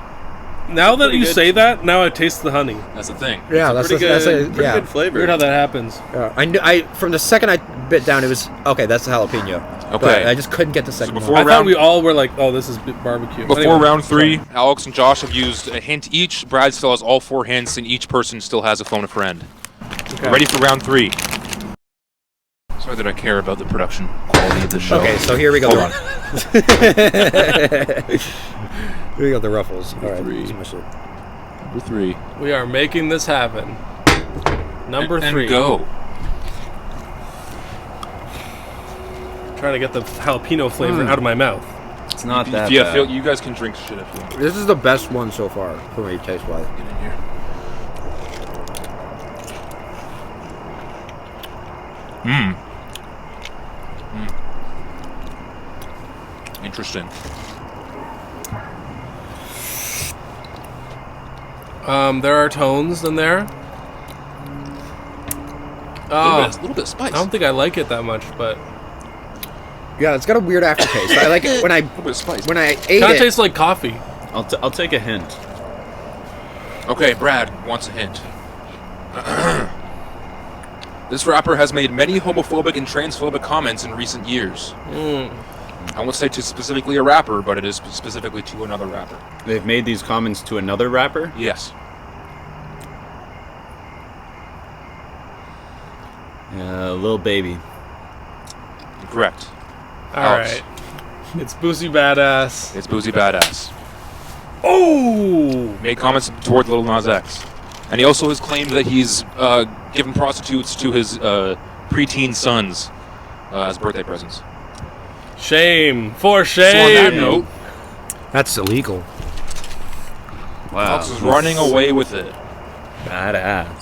Now that pretty you good. say that, now I taste the honey. That's the thing. Yeah, that's Pretty that's good, a, pretty yeah. good flavor. Weird how that happens. I knew from the second I bit down, it was okay. That's the jalapeno. Okay. But I just couldn't get the second before one. I thought we all were like, "Oh, this is barbecue." Before Anyway. round 3, Alex and Josh have used a hint each. Brad still has all 4 hints, and each person still has a phone a friend. Okay. Ready for round 3. Sorry that I care about the production quality of the show. Okay, so here we go. Hold on. Here we go. The ruffles. All right. Three. Smash it. Number 3. We are making this happen. Number 3. And go. Trying to get the jalapeno flavor out of my mouth. It's not that Yeah, bad. you guys can drink shit if you want. This is the best one so far for me, taste wise. Get in here. Interesting. There are tones in there. A Oh, little bit of spice. I don't think I like it that much, but Yeah, it's got a weird aftertaste. I like it when I A little bit of spice. ate kind of it. tastes like coffee. I'll take a hint. Okay, Brad wants a hint. This rapper has made many homophobic and transphobic comments in recent years. I won't say to specifically a rapper, but it is specifically to another rapper. They've made these comments to another rapper. Yes. Lil Baby. Correct. All Alex. right, it's Boosie Badass. It's Boosie Badass. Oh, Made comments toward Lil Nas X. And he also has claimed that he's given prostitutes to his preteen sons as birthday presents. shame for So on that shame. note, That's illegal. Wow. Alex is running away with it. Badass.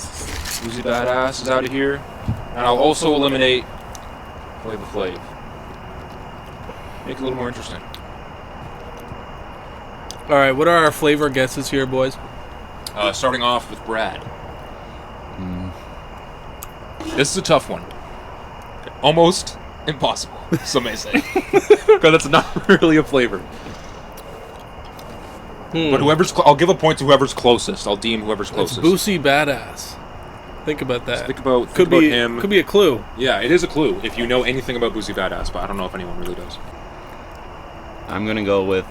Boosie Badass is out of here. And I'll also eliminate Flavor Flav. Make it a little more interesting. All right, what are our flavor guesses here, boys? Starting off with Brad. This is a tough one. Almost impossible, some may say. Because it's not really a flavor. But I'll give a point to whoever's closest. I'll deem whoever's It's closest. Boosie Badass. Think about that. Think about could be him. Could be a clue. Yeah, it is a clue if you know anything about Boosie Badass, but I don't know if anyone really does. I'm gonna go with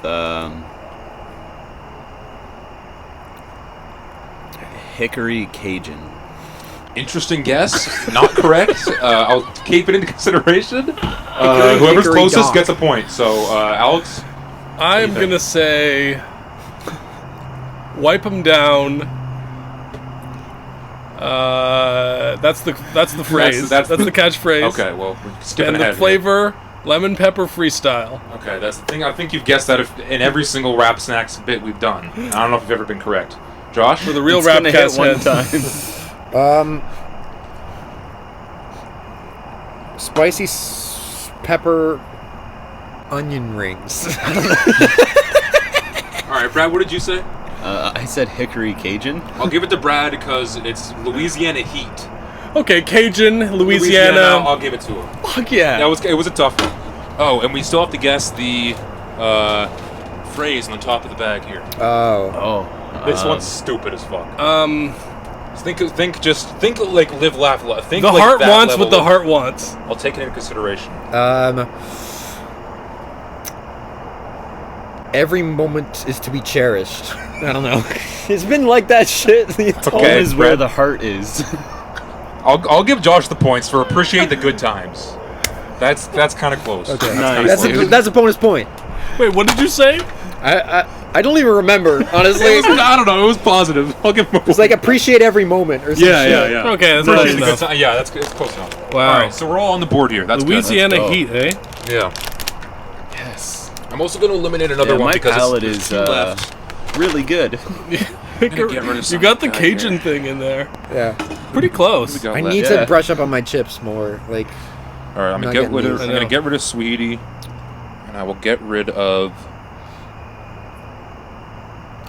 Hickory Cajun. Interesting guess. Not correct. I'll keep it into consideration. Whoever's Hickory closest dock. gets a point. So, Alex? I'm gonna say, wipe them down. That's the phrase. That's the catchphrase. Okay, well, we're skipping And ahead the here. flavor, lemon pepper freestyle. Okay, that's the thing. I think you've guessed that in every single Rap Snacks bit we've done. I don't know if you've ever been correct. Josh? For the real It's gonna hit Rapcast one heads. time. Spicy pepper onion rings. All right, Brad, what did you say? I said Hickory Cajun. I'll give it to Brad because it's Louisiana Heat. Okay, Cajun, Louisiana. I'll give it to him. Fuck yeah. It was a tough one. Oh, and we still have to guess the phrase on the top of the bag here. Oh. This one's stupid as fuck. Think like live, laugh, love. Think the like heart that wants level what the of- heart wants. I'll take it into consideration. Every moment is to be cherished. I don't know. It's been like that shit. Home is where the heart is. I'll give Josh the points for appreciate the good times. That's kind of close. Okay. Nice. That's a bonus point. Wait, what did you say? I don't even remember, honestly. I don't know. It was positive. I'll give him a It's like appreciate every moment or some shit. yeah. Okay, that's close enough. Yeah, it's close enough. Wow. All right, so we're all on the board here. That's Louisiana good. Heat, eh? Yeah. Yes. I'm also going to eliminate another one My because palate it's is left. really good. You got the Cajun thing in there. Yeah. Pretty close. I need to brush up on my chips more. Like, All right, I'm not going to getting these. I'm gonna get rid of Sweetie, and I will get rid of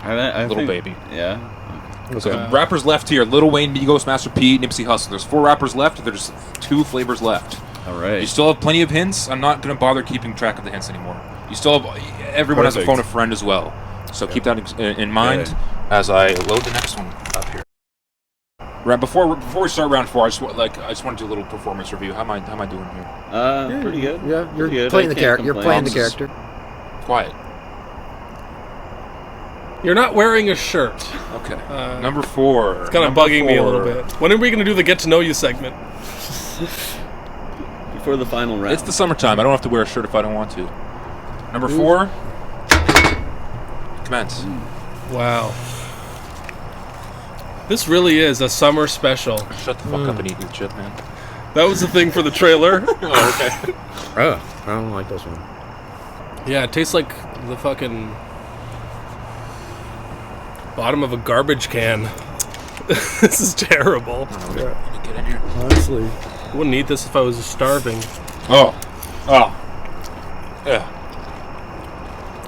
I Little think- Baby. Yeah. So the rappers left here: Lil Wayne, Migos, Master P, Nipsey Hussle. There's 4 rappers left. There's 2 flavors left. All right. You still have plenty of hints. I'm not going to bother keeping track of the hints anymore. You still have everyone has a phone a friend as well. So keep that in mind as I load the next one up here. Right before we start round 4, I just want to do a little performance review. How am I doing here? Pretty good. yeah, you're Pretty good. playing I the can't character. You're complain. playing the character. Quiet. You're not wearing a shirt. Okay. Number 4. It's kind of bugging me a little bit. When are we going to do the get to know you segment? Before the final round. It's the summertime. I don't have to wear a shirt if I don't want to. Number 4. Commence. Wow. This really is a summer special. Shut the fuck up and eat your chip, man. That was the thing for the trailer. Oh, okay. Oh, I don't like this one. Yeah, it tastes like the fucking bottom of a garbage can. This is terrible. Let me get in here. Honestly. I wouldn't eat this if I was starving. Oh. Yeah.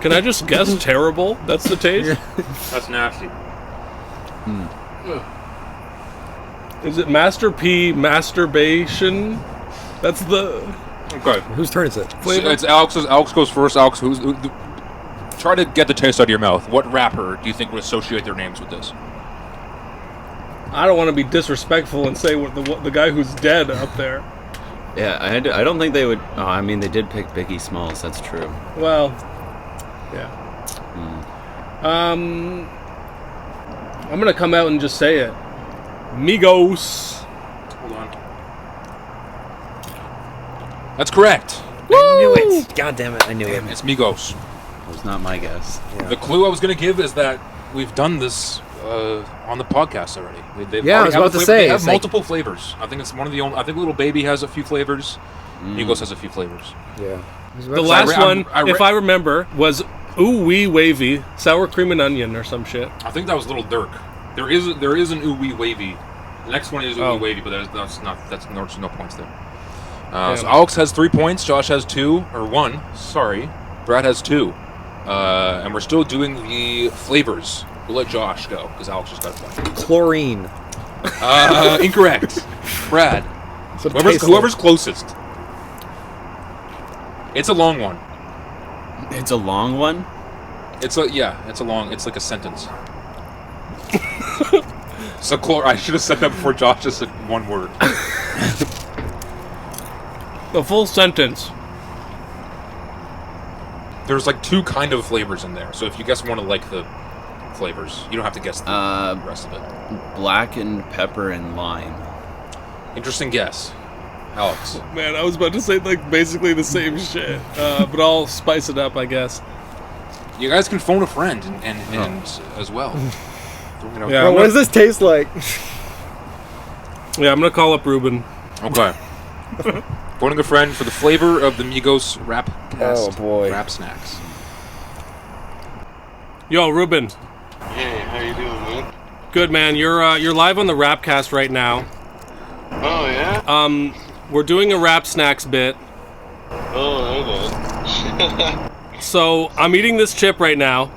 Can I just guess terrible? That's the taste? That's nasty. Is it Master P masturbation? That's the Okay. Whose turn is it? flavor. It's Alex's. Alex goes first. Alex, try to get the taste out of your mouth. What rapper do you think would associate their names with this? I don't want to be disrespectful and say what the guy who's dead up there. Yeah, I don't think they would. Oh, I mean, they did pick Biggie Smalls. That's true. Well, yeah. I'm gonna come out and just say it. Migos. Hold on. That's correct. I knew it. God damn it, I knew it. It's Migos. It was not my guess. The clue I was going to give is that we've done this on the podcast already. Yeah, I was about to say, They have it's like- multiple flavors. I think it's one of the only. I think Little Baby has a few flavors. Migos has a few flavors. Yeah. The last one, I if I remember, was Ooh Wee Wavy, sour cream and onion or some shit. I think that was Little Dirk. There is an Ooh Wee Wavy. The next one is Ooh Wee Wavy, but there's no points there. So Alex has 3 points. Josh has 1. Sorry, Brad has 2. And we're still doing the flavors. We'll let Josh go because Alex just got a point. Chlorine. Incorrect. Brad. So it tastes Whoever's closest. It's a long one. It's a long one. It's like a sentence. So I should have said that before Josh just said one word. The full sentence. There's like 2 kind of flavors in there. So if you guess one of like the flavors, you don't have to guess the rest of it. Black and pepper and lime. Interesting guess. Alex. Man, I was about to say like basically the same shit, but I'll spice it up, I guess. You guys can phone a friend and as well. Yeah. Bro, what does this taste like? Yeah, I'm gonna call up Ruben. Okay. Phoning a friend for the flavor of the Migos Rapcast Rap Snacks. Yo, Ruben. Hey, how you doing, man? Good, man. You're live on the Rapcast right now. Oh, yeah? We're doing a Rap Snacks bit. Oh, okay. So I'm eating this chip right now.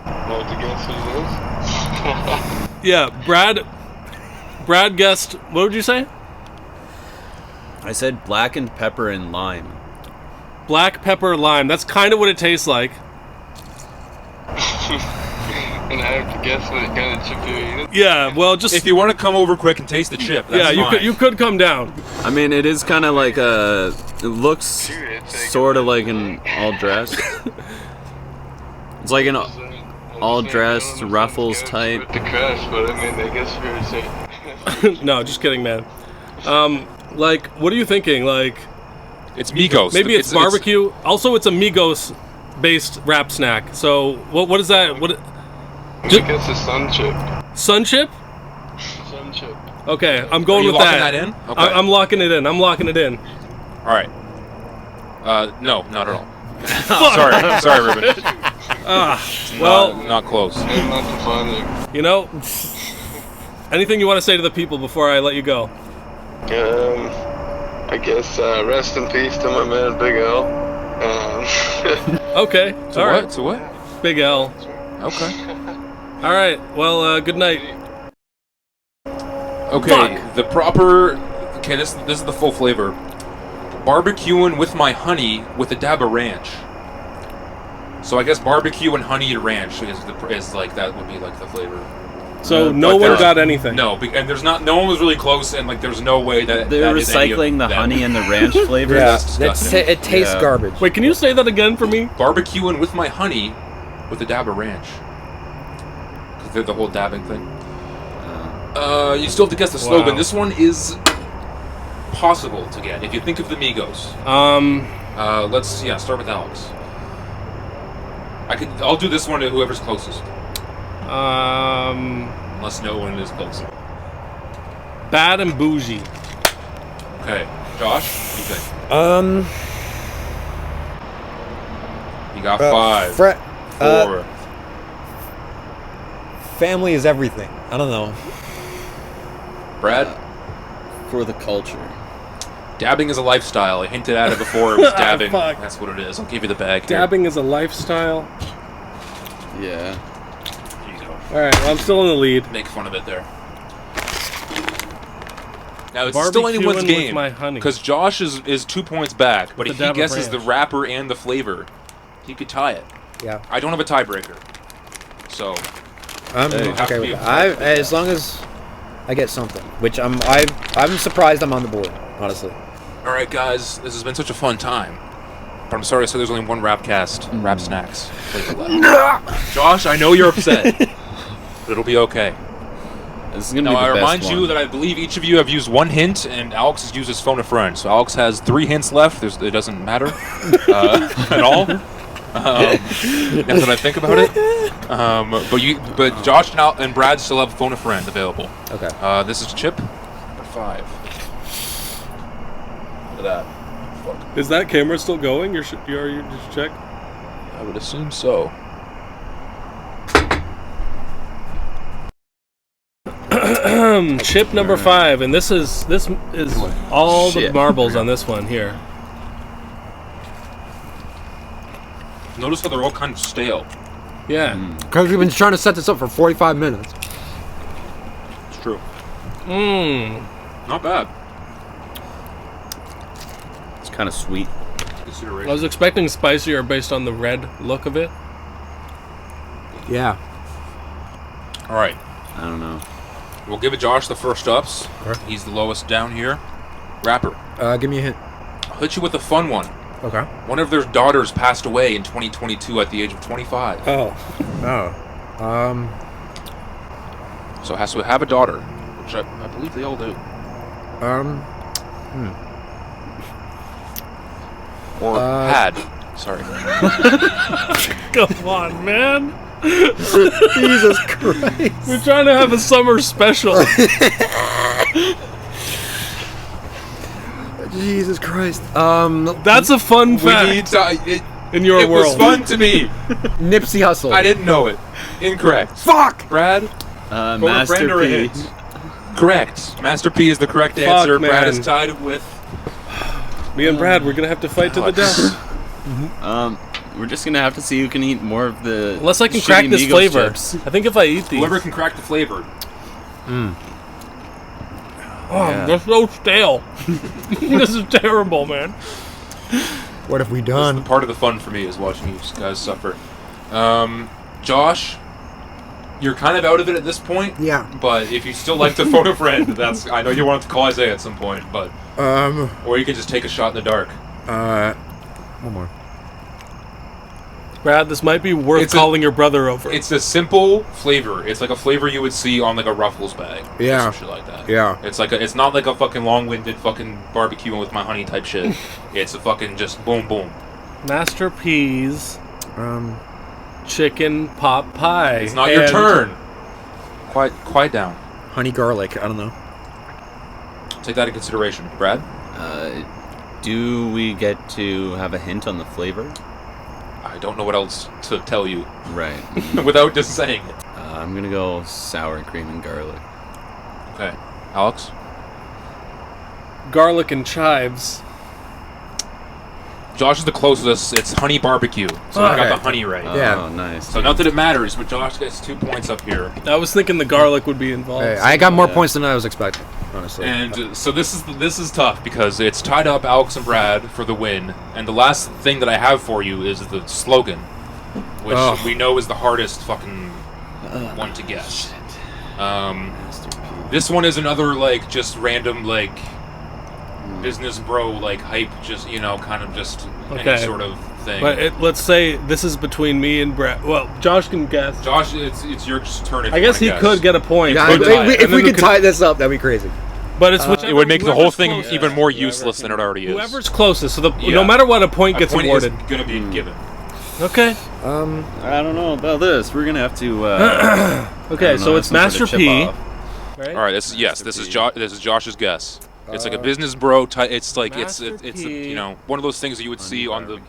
Want to guess what it is? Yeah, Brad guessed. What would you say? I said black and pepper and lime. Black pepper lime. That's kind of what it tastes like. And I have to guess what kind of chip you're eating? Yeah. Well, just If you want to come over quick and taste the chip, that's fine. you could come down. I mean, it is kind of like a. It looks Dude, it's like sort of like an all dressed. It's like an all dressed Ruffles type. With the crush, but I mean, I guess if you were to say. No, just kidding, man. Like, what are you thinking? Like, It's Migos. maybe it's barbecue. Also, it's a Migos based rap snack. So what is that? What? I guess a sun chip. Sun chip? Sun chip. Okay, I'm going Are you with locking that. that in? Okay. I'm locking it in. I'm locking it in. All right. No, not at all. Sorry, Ruben. Well, not close. It's not too funny. you know, anything you want to say to the people before I let you go? I guess rest in peace to my man Big L. Okay, all right. To what? Big L. Okay. All right. Well, good night. Okay. Fuck. The proper. Okay, this is the full flavor. Barbecuing with my honey with a dab of ranch. So I guess barbecue and honey and ranch is like that would be like the flavor. So no one got anything. No, and no one was really close, and like there's no way that They're that is any of recycling the them. honey and the ranch flavors. Yeah, That's disgusting. it tastes Yeah. garbage. Wait, can you say that again for me? Barbecuing with my honey with a dab of ranch. 'Cause they're the whole dabbing thing. You still have to guess the slogan. Wow. This one is possible to get if you think of the Migos. Let's start with Alex. I'll do this one to whoever's closest. Unless no one is close. Bad and bougie. Okay, Josh, what do you think? You got 5, 4. Family is everything. I don't know. Brad? For the culture. Dabbing is a lifestyle. I hinted at it before. It was dabbing. Fuck. That's what it is. I'll give you the bag. Here. Dabbing is a lifestyle. Yeah. Here you go. All right. Well, I'm still in the lead. Make fun of it there. Now it's Barbecuing still anyone's with game my honey. because Josh is 2 points back. But With if the he dab of guesses the ranch. wrapper and the flavor, he could tie it. Yeah. I don't have a tiebreaker, so I'm Hey. Have to okay be with a that. fight. As long as I get something, which I'm surprised I'm on the board, honestly. all right, guys. This has been such a fun time. But I'm sorry I said there's only one Rapcast Rap Snacks flavor left. Josh, I know you're upset, but it'll be okay. This is gonna Now, be I the remind best you one. that I believe each of you have used 1 hint, and Alex has used his phone a friend. So Alex has 3 hints left. It doesn't matter at all. Now that I think about it, but Josh and Brad still have phone a friend available. Okay. This is chip number 5. Look at that. Fuck. Is that camera still going? You just check. I would assume so. Chip number 5, and this is all the Shit. marbles on this one here. Notice how they're all kind of stale. Yeah. Because we've been trying to set this up for 45 minutes. It's true. Mmm. Not bad. It's kind of sweet. Consideration. I was expecting spicier based on the red look of it. Yeah. All right. I don't know. We'll give it Josh the first ups. Okay. He's the lowest down here. Rapper. Give me a hint. I'll hit you with a fun one. Okay. One of their daughters passed away in 2022 at the age of 25. Oh. So has to have a daughter, which I believe they all do. Or had. Sorry. Come on, man. Jesus Christ. We're trying to have a summer special. Jesus Christ. That's a fun fact in your it world. was fun to me. Nipsey Hussle. I didn't know it. Incorrect. Fuck! Brad? Master friend or a P. hint? Correct. Master P is the correct Fuck, answer. Brad man. is tied with... Me and Brad, we're gonna have to fight to the death. We're just gonna have to see who can eat more of the. Unless I can shitty crack this Migos flavor. chips. I think if I eat these, Whoever can crack the flavor. they're so stale. This is terrible, man. What have we That's done? part of the fun for me is watching you guys suffer. Josh, you're kind of out of it at this point. Yeah. But if you still like to phone a friend, that's I know you want to call Isaiah at some point, but or you can just take a shot in the dark. One more. Brad, this might be worth It's a- calling your brother over. It's a simple flavor. It's like a flavor you would see on like a Ruffles bag. Or Yeah. some shit like that. Yeah. It's not like a fucking long-winded fucking barbecuing with my honey type shit. It's a fucking just boom boom. Master P's Chicken pot pie. It's not your turn. Quiet down. Honey garlic. I don't know. Take that into consideration. Brad? Do we get to have a hint on the flavor? I don't know what else to tell you Right. without just saying it. I'm gonna go sour cream and garlic. Okay. Alex? Garlic and chives. Josh is the closest. It's honey barbecue. So I got the honey right. Yeah. Oh, nice. So not that it matters, but Josh gets 2 points up here. I was thinking the garlic would be involved. Hey, I got more points than I was expecting, honestly. And so this is tough because it's tied up Alex and Brad for the win. And the last thing that I have for you is the slogan, which we know is the hardest fucking one to guess. This one is another like just random like business bro like hype, just kind of just any sort of thing. But let's say this is between me and Brad. Well, Josh can guess. Josh, it's your turn. If I you guess he wanna guess. could get a point. Yeah, Could tie it. if we could tie this up, that'd be crazy. But it's whichever, It would make the whole thing closest. even more useless than it already is. Whoever's closest. So Yeah. no matter what, a point gets A point awarded. is gonna be given. Okay. I don't know about this. We're gonna have to. Okay. So it's Master P. All right. This is Josh's guess. It's like a business bro. It's like it's P. one of those things that you would see on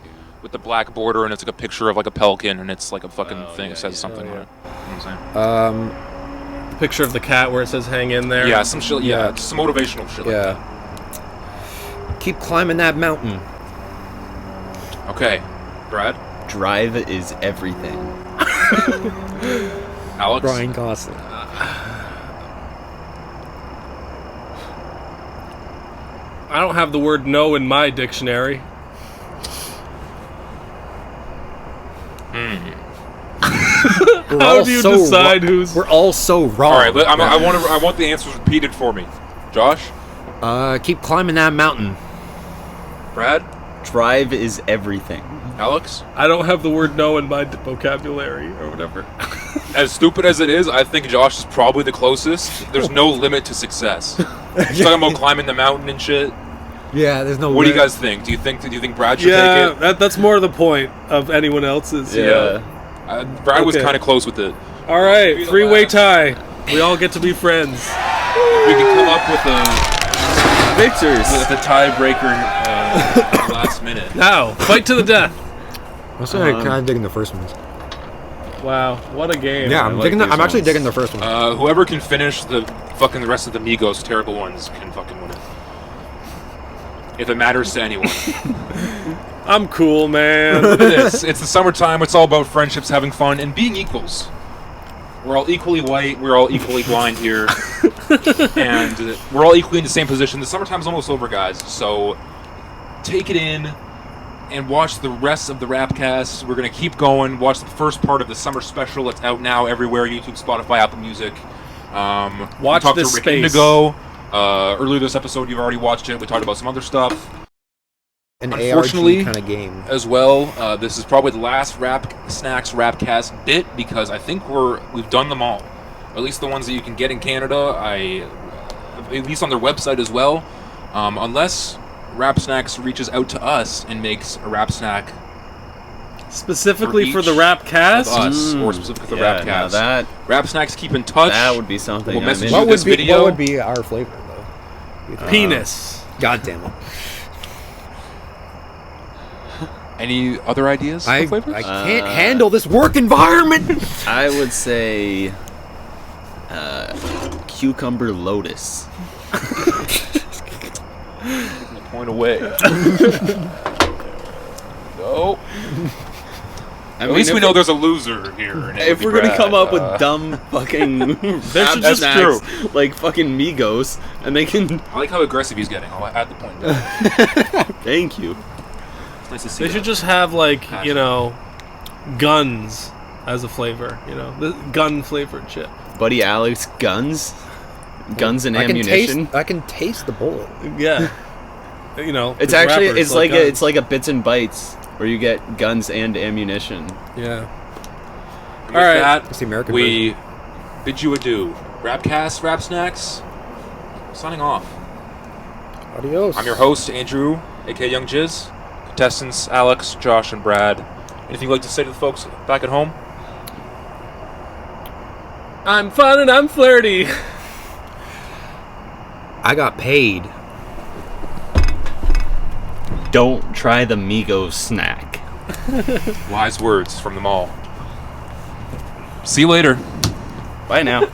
with the black border, and it's like a picture of like a pelican, and it's like a fucking thing. It says something on it. You know what I'm saying? The picture of the cat where it says "hang in there." Yeah, some shit. Yeah, just some motivational shit. Like Yeah. Keep climbing that mountain. that. Okay, Brad, Drive is everything. Alex. Brian Gosling. I don't have the word "no" in my dictionary. How do you decide who's? We're all so wrong. All right, I want the answers repeated for me. Josh, Keep climbing that mountain. Brad, Drive is everything. Alex. I don't have the word "no" in my vocabulary or whatever. As stupid as it is, I think Josh is probably the closest. There's no limit to success. He's talking about climbing the mountain and shit. Yeah, there's no. What do you guys think? Do you think Brad should take it? that's more the point of anyone else's. Brad was Okay. kind of close with it. All right, Be the three-way last. tie. We all get to be friends. If we can come up with Victors. the tiebreaker last minute. Now, fight to the death. I'm sorry, kind of digging the first ones. Wow, what a game. Yeah, like I'm these actually ones. digging the first one. Whoever can finish the rest of the Migos terrible ones can fucking win it. If it matters to anyone. I'm cool, man. Look at this. It's the summertime. It's all about friendships, having fun, and being equals. We're all equally white. We're all equally blind here. And we're all equally in the same position. The summertime's almost over, guys. So take it in and watch the rest of the Rapcast. We're going to keep going. Watch the first part of the summer special. It's out now everywhere. YouTube, Spotify, Apple Music. Watch we talked this to Rick space. Indigo. Earlier this episode, you've already watched it. We talked about some other stuff. An Unfortunately, ARG kind of game. As well, this is probably the last Rap Snacks Rapcast bit because I think we've done them all. At least the ones that you can get in Canada. At least on their website as well. Unless Rap Snacks reaches out to us and makes a Rap Snack Specifically for each the rap of cast. us, or specifically for the Yeah, now Rapcast. that Rap Snacks, keep in touch. that would be something. We'll I'm message in. you this video. What would be our flavor though? Penis. God damn it! Any other ideas I for flavors? can't handle this work environment. I would say cucumber lotus. Taking the point away. No. I At mean, least if we know there's a loser here. And it If would be we're gonna Brad. come up with dumb fucking That's just snacks, like fucking Migos, and they can. I like how aggressive he's getting. I'll add the point down. Thank you. It's nice to see They that. should just have guns as a flavor. The gun flavored shit. Buddy Alex, guns and ammunition. I can taste the bullet. Yeah. It's actually it's like a bits and bytes where you get guns and ammunition. Yeah. With All right. that, It's the American we bid you adieu. Rapcast, Rap Snacks, signing off. Adios. I'm your host, Andrew, aka Young Jizz. Contestants, Alex, Josh, and Brad. Anything you'd like to say to the folks back at home? I'm fun and I'm flirty. I got paid. Don't try the Migos snack. Wise words from them all. See you later. Bye now.